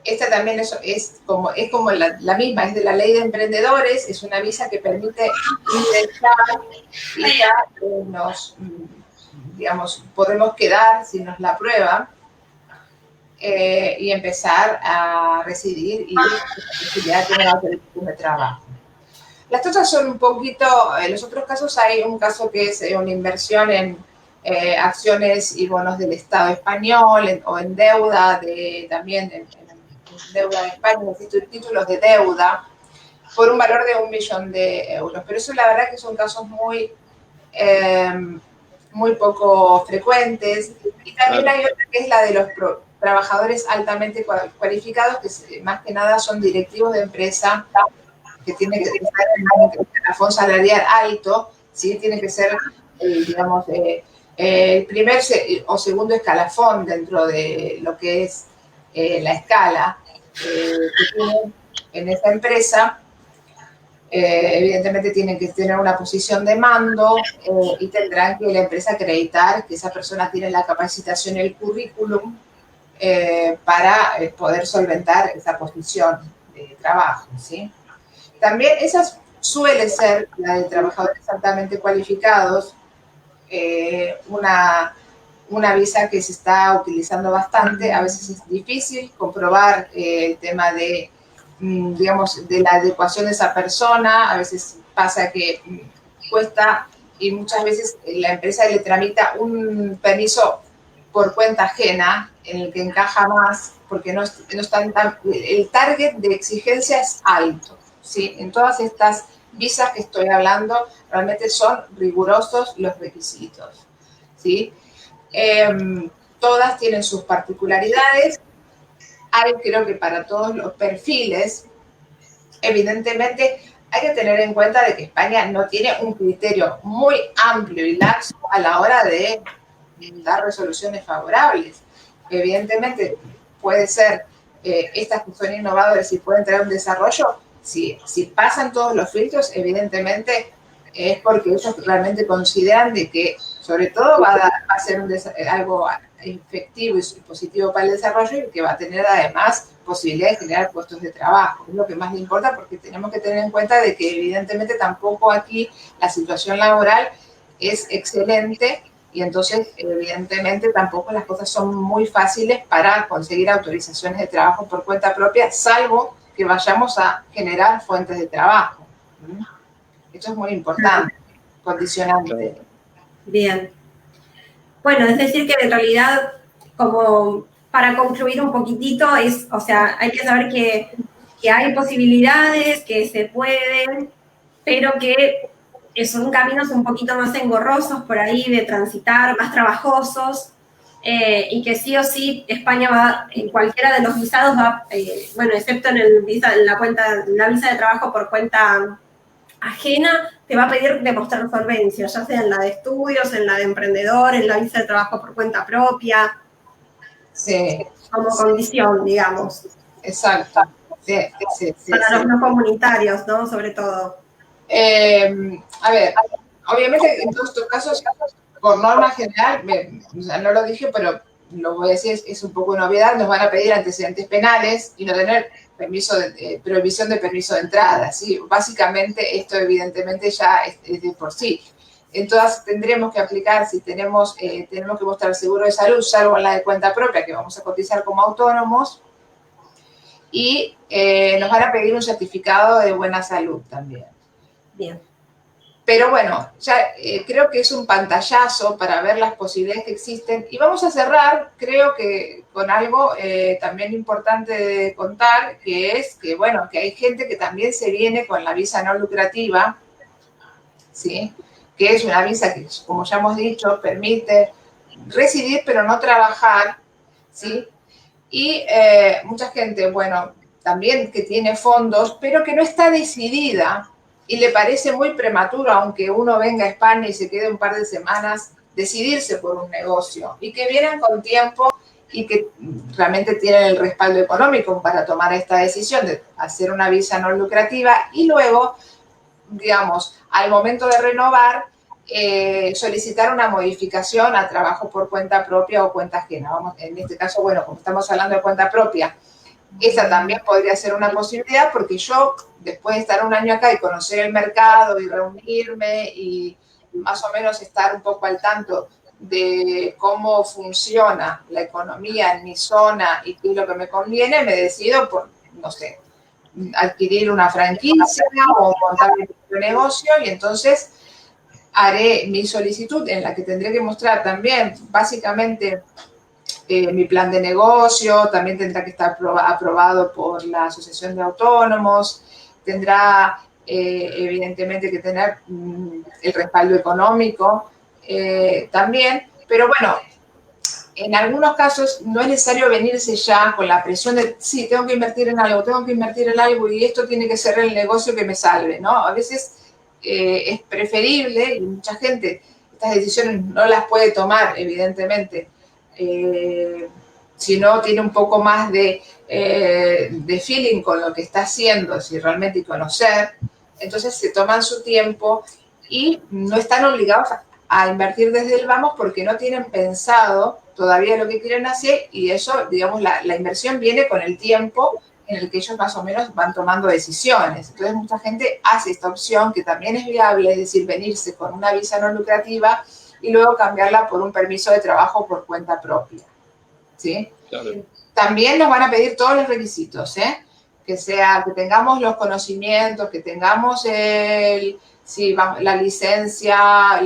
Esta también es como la misma, es de la ley de emprendedores, es una visa que permite ingresar y ya nos, digamos, podemos quedar si nos la aprueban y empezar a residir y ya tener autorización de trabajo. Las otras son un poquito, en los otros casos hay un caso que es una inversión acciones y bonos del Estado español o en deuda, también en deuda de España, títulos de deuda, por un valor de 1 millón de euros. Pero eso la verdad que son casos muy poco frecuentes. Y también hay otra que es la de los trabajadores altamente cualificados, que más que nada son directivos de empresa, que tienen que estar en un escalafón salarial alto, ¿sí? Tiene que ser, digamos, el primer o segundo escalafón dentro de lo que es la escala que tienen en esta empresa. Evidentemente tienen que tener una posición de mando y tendrán que la empresa acreditar que esa persona tiene la capacitación y el currículum para poder solventar esa posición de trabajo, ¿sí? También esa suele ser, la de trabajadores altamente cualificados, una visa que se está utilizando bastante. A veces es difícil comprobar el tema de, digamos, de la adecuación de esa persona. A veces pasa que cuesta y muchas veces la empresa le tramita un permiso por cuenta ajena en el que encaja más, porque no están el target de exigencia es alto, ¿sí? En todas estas visas que estoy hablando, realmente son rigurosos los requisitos, ¿sí? Todas tienen sus particularidades. Hay, creo que para todos los perfiles, evidentemente hay que tener en cuenta de que España no tiene un criterio muy amplio y laxo a la hora de dar resoluciones favorables. Evidentemente puede ser estas que son innovadoras y pueden traer un desarrollo. Si pasan todos los filtros, evidentemente es porque ellos realmente consideran de que, sobre todo, va a ser algo efectivo y positivo para el desarrollo y que va a tener además posibilidad de generar puestos de trabajo. Es lo que más le importa, porque tenemos que tener en cuenta de que evidentemente tampoco aquí la situación laboral es excelente y entonces evidentemente tampoco las cosas son muy fáciles para conseguir autorizaciones de trabajo por cuenta propia, salvo que vayamos a generar fuentes de trabajo. Esto es muy importante, condicionante. Bien. Bueno, es decir que en realidad, como para concluir un poquitito, o sea, hay que saber que hay posibilidades, que se pueden, pero que son caminos un poquito más engorrosos por ahí de transitar, más trabajosos, y que sí o sí España va, en cualquiera de los visados va, bueno, excepto en la visa de trabajo por cuenta ajena, te va a pedir demostrar solvencia, ya sea en la de estudios, en la de emprendedor, en la visa de trabajo por cuenta propia. Sí. Como condición, digamos. Exacto. Sí, para los no comunitarios, ¿no? Sobre todo. A ver, obviamente en todos estos casos, por norma general, o sea, no lo dije, pero lo voy a decir, es un poco una obviedad, nos van a pedir antecedentes penales y no tener prohibición de permiso de entrada, ¿sí? Básicamente esto evidentemente ya es de por sí. Entonces tendremos que aplicar, si tenemos que mostrar seguro de salud, salvo en la de cuenta propia, que vamos a cotizar como autónomos, y nos van a pedir un certificado de buena salud también. Bien. Pero bueno, ya creo que es un pantallazo para ver las posibilidades que existen. Y vamos a cerrar, creo que con algo también importante de contar, que es que, bueno, que hay gente que también se viene con la visa no lucrativa, ¿sí? Que es una visa que, como ya hemos dicho, permite residir pero no trabajar, ¿sí? Y mucha gente, bueno, también que tiene fondos, pero que no está decidida y le parece muy prematuro, aunque uno venga a España y se quede un par de semanas, decidirse por un negocio, y que vienen con tiempo y que realmente tienen el respaldo económico para tomar esta decisión de hacer una visa no lucrativa y luego, digamos, al momento de renovar, solicitar una modificación a trabajo por cuenta propia o cuenta ajena. Vamos, en este caso, bueno, como estamos hablando de cuenta propia, esa también podría ser una posibilidad, porque yo, después de estar un año acá y conocer el mercado y reunirme y más o menos estar un poco al tanto de cómo funciona la economía en mi zona y qué es lo que me conviene, me decido por, no sé, adquirir una franquicia o montar un negocio, y entonces haré mi solicitud en la que tendré que mostrar también básicamente mi plan de negocio, también tendrá que estar aprobado por la Asociación de Autónomos, tendrá evidentemente que tener el respaldo económico también, pero bueno, en algunos casos no es necesario venirse ya con la presión de, sí, tengo que invertir en algo y esto tiene que ser el negocio que me salve, ¿no? A veces es preferible, y mucha gente estas decisiones no las puede tomar, evidentemente, si no tiene un poco más de feeling con lo que está haciendo, si realmente y conocer, entonces se toman su tiempo y no están obligados a invertir desde el vamos porque no tienen pensado todavía lo que quieren hacer y eso, digamos, la inversión viene con el tiempo en el que ellos más o menos van tomando decisiones. Entonces mucha gente hace esta opción que también es viable, es decir, venirse con una visa no lucrativa y luego cambiarla por un permiso de trabajo por cuenta propia. ¿Sí? Claro. También nos van a pedir todos los requisitos, ¿eh? Que tengamos los conocimientos, que tengamos la licencia,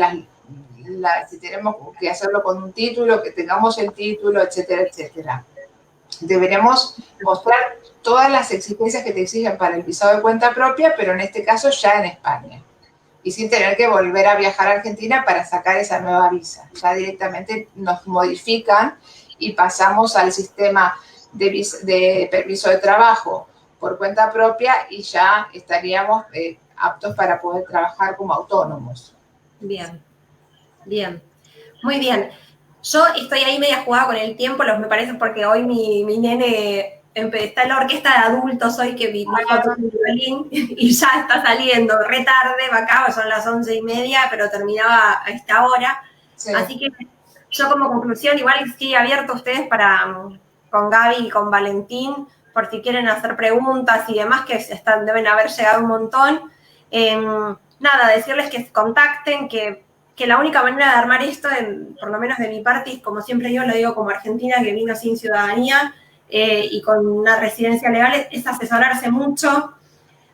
si tenemos que hacerlo con un título, que tengamos el título, etcétera, etcétera. Deberemos mostrar todas las exigencias que te exigen para el visado de cuenta propia, pero en este caso ya en España. Y sin tener que volver a viajar a Argentina para sacar esa nueva visa. Ya directamente nos modifican y pasamos al sistema de permiso de trabajo por cuenta propia y ya estaríamos aptos para poder trabajar como autónomos. Bien, bien, muy bien. Yo estoy ahí media jugada con el tiempo, me parece, porque hoy mi nene está en la orquesta de adultos hoy que vi violín y ya está saliendo re tarde, va acá, son las 11:30, pero terminaba a esta hora. Sí. Así que yo como conclusión, igual estoy abierto a ustedes con Gaby y con Valentín, por si quieren hacer preguntas y demás, que deben haber llegado un montón. Nada, decirles que contacten, que la única manera de armar esto, por lo menos de mi parte, y como siempre yo lo digo como argentina que vino sin ciudadanía y con una residencia legal, es asesorarse mucho,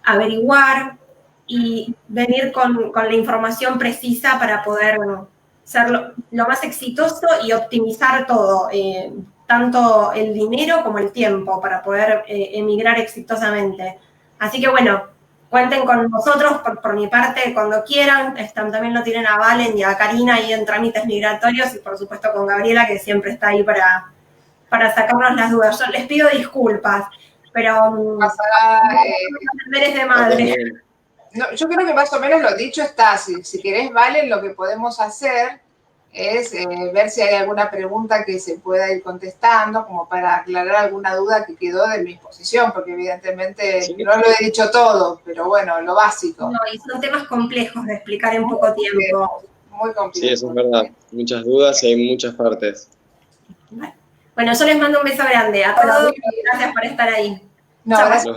averiguar y venir con la información precisa para poder ser lo más exitoso y optimizar todo, tanto el dinero como el tiempo, para poder emigrar exitosamente. Así que bueno, cuenten con nosotros por mi parte cuando quieran. También lo tienen a Valen y a Karina ahí en trámites migratorios y por supuesto con Gabriela que siempre está ahí para sacarnos las dudas. Yo les pido disculpas, pero deberes de madre. No, yo creo que más o menos lo dicho está. Si querés, Valen, lo que podemos hacer es ver si hay alguna pregunta que se pueda ir contestando, como para aclarar alguna duda que quedó de mi exposición, porque evidentemente sí, no lo he dicho todo, pero bueno, lo básico. No, y son temas complejos de explicar en poco tiempo. Muy complejo. Sí, eso es verdad. Muchas dudas y hay muchas partes. Bueno, yo les mando un beso grande a todos. Gracias por estar ahí. No, gracias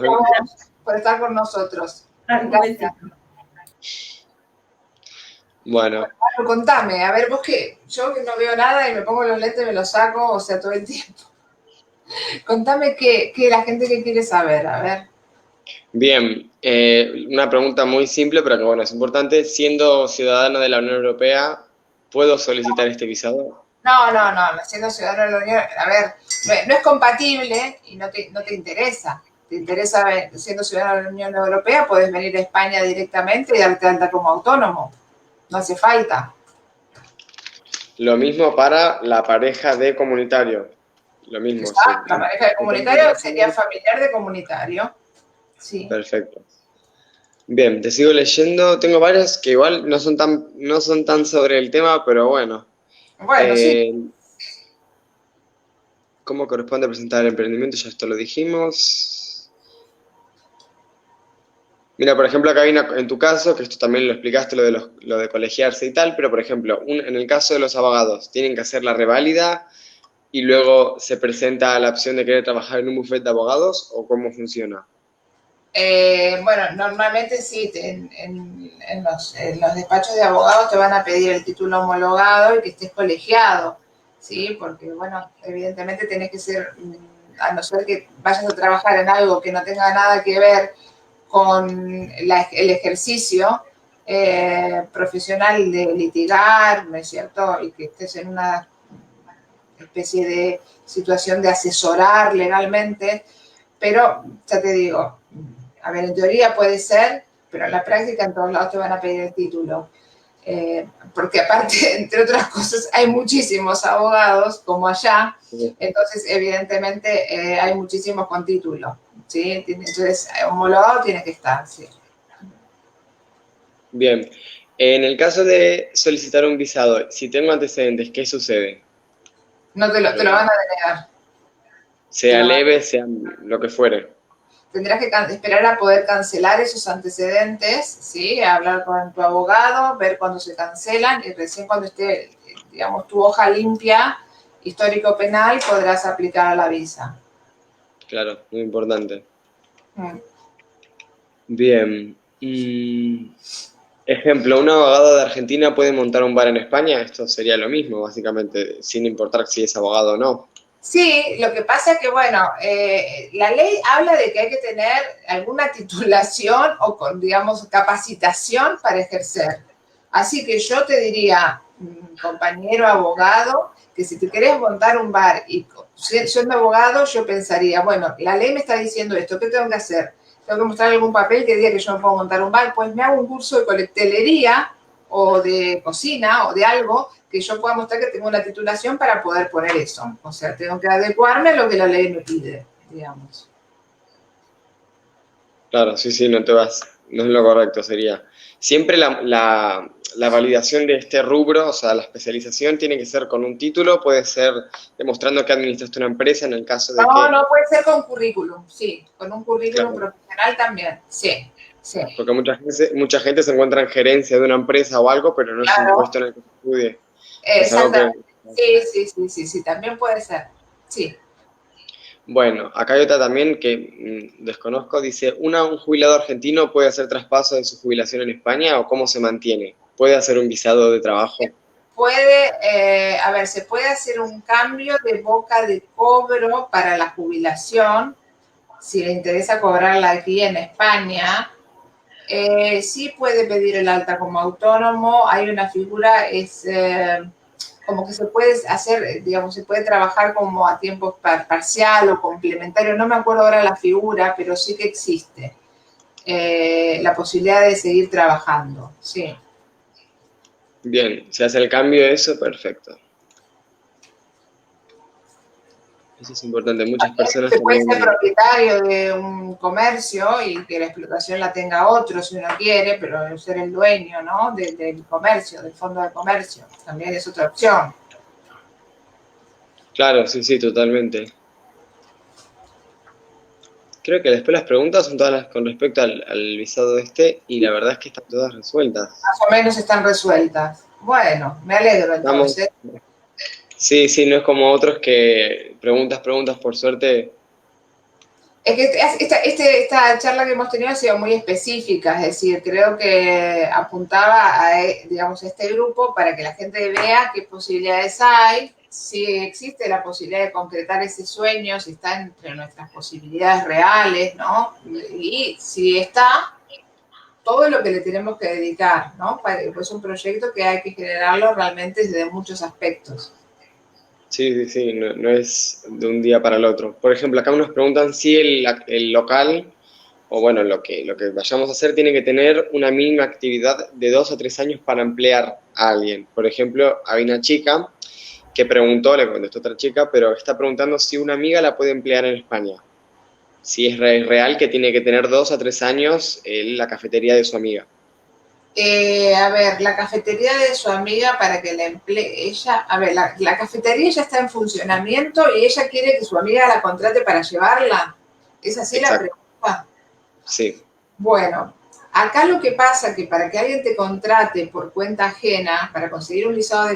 por estar con nosotros. Gracias. Bueno. Contame, a ver, vos que yo que no veo nada y me pongo los lentes, me los saco, o sea, todo el tiempo. Contame qué la gente que quiere saber, a ver. Bien, una pregunta muy simple, pero que bueno, es importante. Siendo ciudadano de la Unión Europea, ¿puedo solicitar este visado? No, siendo ciudadano de la Unión, a ver, no es compatible y no te interesa. Te interesa, siendo ciudadano de la Unión Europea, puedes venir a España directamente y darte alta como autónomo. No hace falta. Lo mismo para la pareja de comunitario. Lo mismo. Exacto, sí. La pareja de comunitario sería familiar de comunitario. Sí. Perfecto. Bien, te sigo leyendo. Tengo varias que igual no son tan sobre el tema, pero bueno. Bueno, sí. ¿Cómo corresponde presentar el emprendimiento? Ya esto lo dijimos. Mira, por ejemplo, acá hay en tu caso, que esto también lo explicaste, lo de colegiarse y tal, pero por ejemplo, en el caso de los abogados, ¿tienen que hacer la reválida y luego se presenta la opción de querer trabajar en un bufete de abogados o cómo funciona? Bueno, normalmente sí, en los despachos de abogados te van a pedir el título homologado y que estés colegiado, ¿sí? Porque, bueno, evidentemente tenés que ser, a no ser que vayas a trabajar en algo que no tenga nada que ver con el ejercicio profesional de litigar, ¿no es cierto? Y que estés en una especie de situación de asesorar legalmente, pero ya te digo, a ver, en teoría puede ser, pero en la práctica en todos lados te van a pedir el título. Porque aparte, entre otras cosas, hay muchísimos abogados como allá, entonces evidentemente hay muchísimos con título, ¿sí? Entonces, homologado tiene que estar, sí. Bien. En el caso de solicitar un visado, si tengo antecedentes, ¿qué sucede? No te lo van a denegar. Sea leve, sea lo que fuere. Tendrás que esperar a poder cancelar esos antecedentes, ¿sí? Hablar con tu abogado, ver cuándo se cancelan y recién cuando esté, digamos, tu hoja limpia, histórico penal, podrás aplicar a la visa. Claro, muy importante. Bien. Ejemplo, ¿un abogado de Argentina puede montar un bar en España? Esto sería lo mismo, básicamente, sin importar si es abogado o no. Sí, lo que pasa es que, bueno, la ley habla de que hay que tener alguna titulación o, digamos, capacitación para ejercer. Así que yo te diría, compañero abogado, que si te querés montar un bar y siendo abogado, yo pensaría, bueno, la ley me está diciendo esto, ¿qué tengo que hacer? Tengo que mostrar algún papel que diga que yo no puedo montar un bar, pues me hago un curso de colectelería o de cocina o de algo que yo pueda mostrar que tengo una titulación para poder poner eso. O sea, tengo que adecuarme a lo que la ley me pide, digamos. Claro, sí, no te vas, no es lo correcto, sería. Siempre la validación de este rubro, o sea, la especialización tiene que ser con un título, puede ser demostrando que administraste una empresa en el caso de que... No, puede ser con currículum, sí, con un currículum Claro. profesional también, sí. Porque mucha gente se encuentra en gerencia de una empresa o algo, pero no es un puesto en el que se estudie. Exactamente. Sí, también puede ser, sí. Bueno, acá hay otra también que desconozco, dice, ¿un jubilado argentino puede hacer traspaso de su jubilación en España o cómo se mantiene? ¿Puede hacer un visado de trabajo? Se puede hacer un cambio de boca de cobro para la jubilación, si le interesa cobrarla aquí en España. Sí puede pedir el alta como autónomo, hay una figura, como que se puede hacer, digamos, se puede trabajar como a tiempo parcial o complementario, no me acuerdo ahora la figura, pero sí que existe la posibilidad de seguir trabajando, sí. Bien, se hace el cambio de eso, perfecto. Eso es importante, muchas personas Se puede también... ser propietario de un comercio y que la explotación la tenga otro si uno quiere, pero ser el dueño, ¿no? Del comercio, del fondo de comercio, también es otra opción. Claro, sí, totalmente. Creo que después las preguntas son todas las con respecto al visado y la verdad es que están todas resueltas. Más o menos están resueltas. Bueno, me alegro entonces. Sí, no es como otros que preguntas, por suerte. Es que esta charla que hemos tenido ha sido muy específica, es decir, creo que apuntaba a, digamos, este grupo para que la gente vea qué posibilidades hay, si existe la posibilidad de concretar ese sueño, si está entre nuestras posibilidades reales, ¿no? Y si está, todo lo que le tenemos que dedicar, ¿no? Pues es un proyecto que hay que generarlo realmente desde muchos aspectos. Sí, no es de un día para el otro. Por ejemplo, acá nos preguntan si el local, o bueno, lo que vayamos a hacer, tiene que tener una mínima actividad de 2 o 3 años para emplear a alguien. Por ejemplo, hay una chica que preguntó, le contestó otra chica, pero está preguntando si una amiga la puede emplear en España. Si es real que tiene que tener 2 a 3 años en la cafetería de su amiga. La cafetería de su amiga para que la emplee ella, la cafetería ya está en funcionamiento y ella quiere que su amiga la contrate para llevarla. ¿Es así la pregunta? Sí. Bueno, acá lo que pasa que para que alguien te contrate por cuenta ajena, para conseguir un visado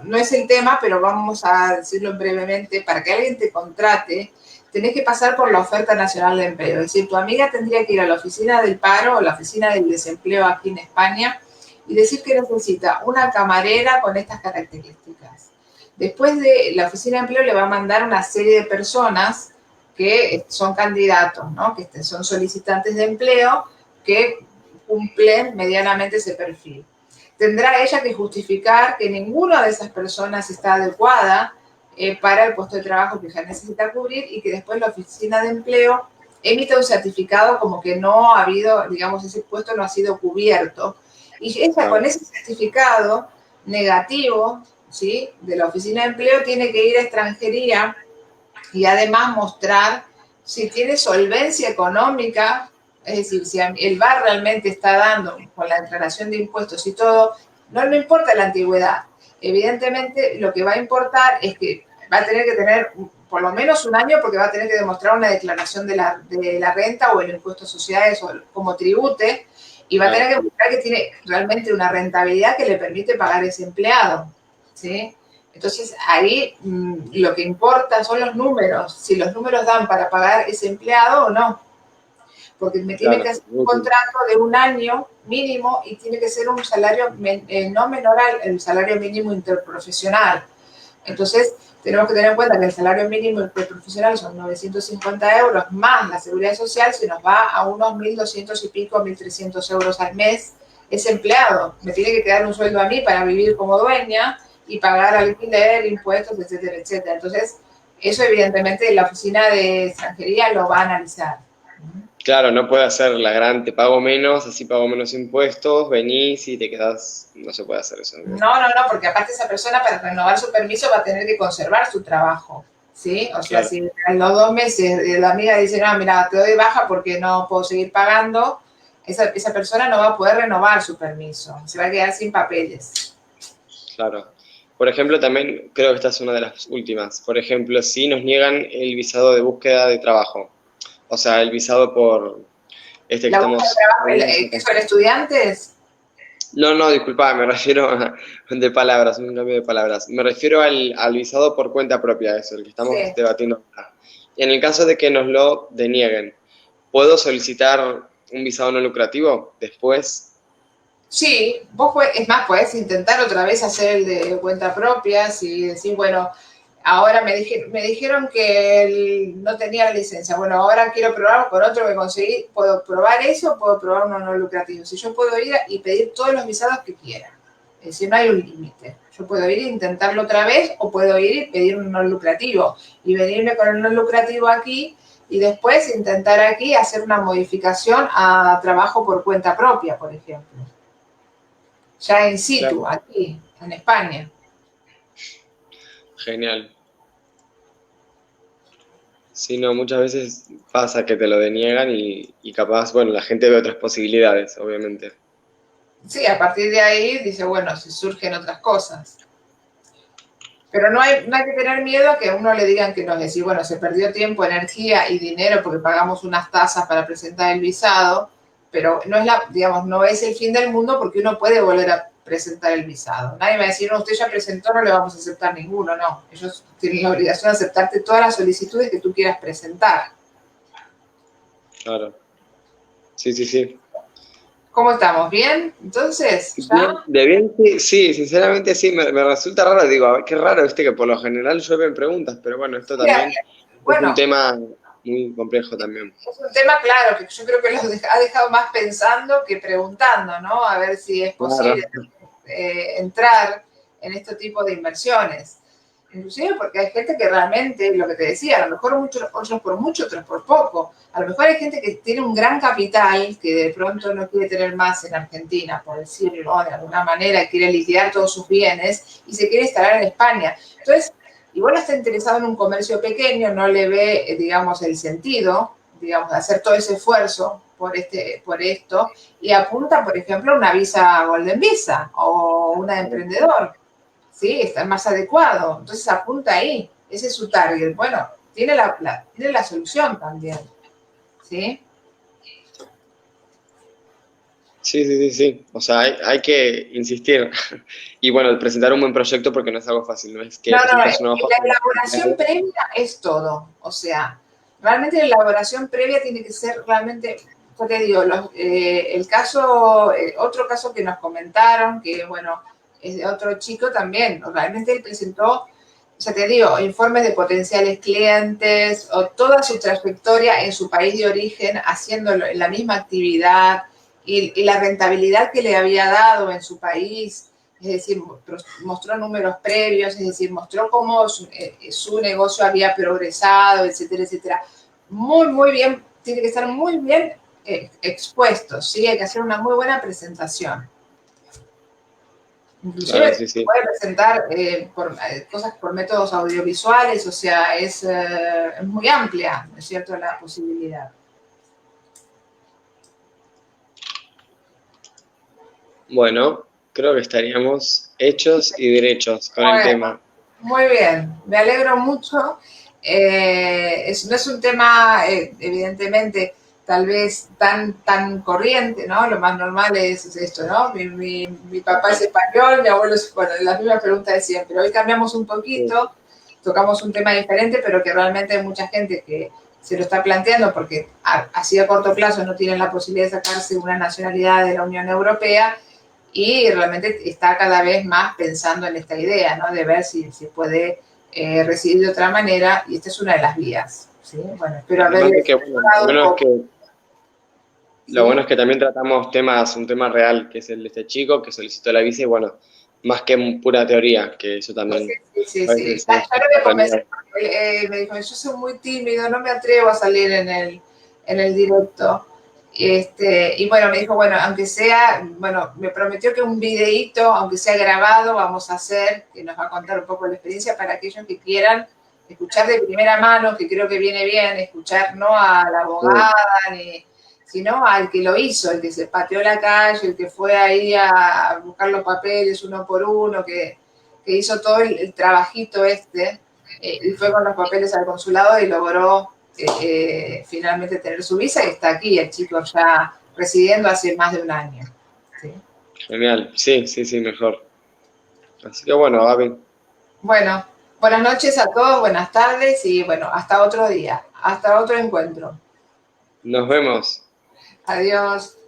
no es el tema, pero vamos a decirlo brevemente, para que alguien te contrate, tenés que pasar por la oferta nacional de empleo. Es decir, tu amiga tendría que ir a la oficina del paro o la oficina del desempleo aquí en España y decir que necesita una camarera con estas características. Después de la oficina de empleo le va a mandar una serie de personas que son candidatos, ¿no? Que son solicitantes de empleo, que cumplen medianamente ese perfil. Tendrá ella que justificar que ninguna de esas personas está adecuada para el puesto de trabajo que ella necesita cubrir y que después la oficina de empleo emite un certificado como que no ha habido, digamos, ese puesto no ha sido cubierto. Y ella con ese certificado negativo, ¿sí?, de la oficina de empleo tiene que ir a extranjería y además mostrar si tiene solvencia económica, es decir, si el VAR realmente está dando con la declaración de impuestos y todo, no importa la antigüedad. Evidentemente, lo que va a importar es que va a tener que tener por lo menos un año porque va a tener que demostrar una declaración de la renta o el impuesto a sociedades o como tribute y va a tener que demostrar que tiene realmente una rentabilidad que le permite pagar ese empleado, ¿sí? Entonces, ahí lo que importa son los números, si los números dan para pagar ese empleado o no. Porque me tiene que hacer un contrato de un año mínimo y tiene que ser un salario no menor al salario mínimo interprofesional. Entonces, tenemos que tener en cuenta que el salario mínimo interprofesional son 950 euros más la seguridad social, se nos va a unos 1.200 y pico, 1.300 euros al mes. Ese empleado me tiene que quedar un sueldo a mí para vivir como dueña y pagar alquiler, impuestos, etcétera, etcétera. Entonces, eso evidentemente la oficina de extranjería lo va a analizar. Claro, no puede hacer la gran, te pago menos, así pago menos impuestos, venís y te quedás, no se puede hacer eso. No, porque aparte esa persona para renovar su permiso va a tener que conservar su trabajo, ¿sí? O sea, claro, si en los 2 meses la amiga dice, no, mira, te doy baja porque no puedo seguir pagando, esa persona no va a poder renovar su permiso, se va a quedar sin papeles. Claro. Por ejemplo, también creo que esta es una de las últimas. Por ejemplo, si nos niegan el visado de búsqueda de trabajo. O sea, el visado por que estamos... ¿Que son estudiantes? No, disculpa, me refiero de palabras, un cambio de palabras. Me refiero al visado por cuenta propia, eso, el que estamos debatiendo acá. En el caso de que nos lo denieguen, ¿puedo solicitar un visado no lucrativo después? Sí, puedes intentar otra vez hacer el de cuenta propia, si decís, bueno, ahora me dijeron que no tenía la licencia. Bueno, ahora quiero probar con otro que conseguí. ¿Puedo probar eso o puedo probar uno no lucrativo? Si yo puedo ir y pedir todos los visados que quiera. Es decir, no hay un límite. Yo puedo ir e intentarlo otra vez o puedo ir y pedir un no lucrativo. Y venirme con el no lucrativo aquí y después intentar aquí hacer una modificación a trabajo por cuenta propia, por ejemplo. Ya in situ, claro, aquí, en España. Genial. Sí, no, muchas veces pasa que te lo deniegan y capaz, bueno, la gente ve otras posibilidades, obviamente. Sí, a partir de ahí dice, bueno, si surgen otras cosas. Pero no hay que tener miedo a que a uno le digan que no, decir, bueno, se perdió tiempo, energía y dinero porque pagamos unas tasas para presentar el visado, pero no es el fin del mundo porque uno puede volver a presentar el visado. Nadie va a decir, no, usted ya presentó, no le vamos a aceptar ninguno, no. Ellos tienen la obligación de aceptarte todas las solicitudes que tú quieras presentar. Claro. Sí. ¿Cómo estamos? ¿Bien? Entonces, ¿ya? De bien, sí, sinceramente sí, me resulta raro, digo, a ver, qué raro, que por lo general llueven preguntas, pero bueno, esto también es un tema muy complejo también. Es un tema, claro, que yo creo que los ha dejado más pensando que preguntando, ¿no? A ver si es posible entrar en este tipo de inversiones. Inclusive porque hay gente que realmente, lo que te decía, a lo mejor otros por mucho, otros por poco. A lo mejor hay gente que tiene un gran capital que de pronto no quiere tener más en Argentina, por decirlo de alguna manera, quiere liquidar todos sus bienes y se quiere instalar en España. Entonces, igual está interesado en un comercio pequeño, no le ve, digamos, el sentido, digamos, de hacer todo ese esfuerzo por esto y apunta, por ejemplo, a una visa Golden Visa o una de emprendedor. Sí, está más adecuado. Entonces apunta ahí. Ese es su target. Bueno, tiene la solución también. ¿Sí? Sí. O sea, hay que insistir. Y bueno, presentar un buen proyecto porque no es algo fácil. No es que la elaboración previa es todo. O sea, realmente la elaboración previa tiene que ser realmente, yo te digo, otro caso que nos comentaron, que bueno, es de otro chico también, realmente él presentó, ya te digo, informes de potenciales clientes o toda su trayectoria en su país de origen, haciendo la misma actividad y la rentabilidad que le había dado en su país, es decir, mostró números previos, es decir, mostró cómo su negocio había progresado, etcétera, etcétera. Muy, muy bien, tiene que estar muy bien expuesto, ¿sí? Hay que hacer una muy buena presentación. Inclusive Claro, sí, se sí. puede presentar cosas por métodos audiovisuales, o sea, es muy amplia, ¿no es cierto?, la posibilidad. Bueno, creo que estaríamos hechos y derechos con el tema. Muy bien, me alegro mucho. No es un tema, evidentemente, tal vez tan corriente, ¿no? Lo más normal es esto, ¿no? Mi papá es español, mi abuelo es, bueno, las mismas preguntas de siempre. Hoy cambiamos un poquito, tocamos un tema diferente, pero que realmente hay mucha gente que se lo está planteando porque así a corto plazo no tienen la posibilidad de sacarse una nacionalidad de la Unión Europea y realmente está cada vez más pensando en esta idea, ¿no? De ver si puede residir de otra manera, y esta es una de las vías, ¿sí? Bueno, espero haberles lo bueno es que también tratamos un tema real, que es el de este chico que solicitó la visa, y bueno, más que pura teoría, que eso también Sí. a veces Ya lo voy a convencer, porque me dijo, yo soy muy tímido, no me atrevo a salir en el directo. Y bueno, me dijo, bueno, aunque sea, bueno, me prometió que un videíto, aunque sea grabado, vamos a hacer, que nos va a contar un poco la experiencia para aquellos que quieran escuchar de primera mano, que creo que viene bien, escuchar no a la abogada, sino al que lo hizo, el que se pateó la calle, el que fue ahí a buscar los papeles uno por uno, que hizo todo el trabajito y fue con los papeles al consulado y logró finalmente tener su visa y está aquí, el chico ya residiendo hace más de un año. ¿Sí? Genial, sí, mejor. Así que bueno, Gaby. Bueno, buenas noches a todos, buenas tardes y bueno, hasta otro día, hasta otro encuentro. Nos vemos. Adiós.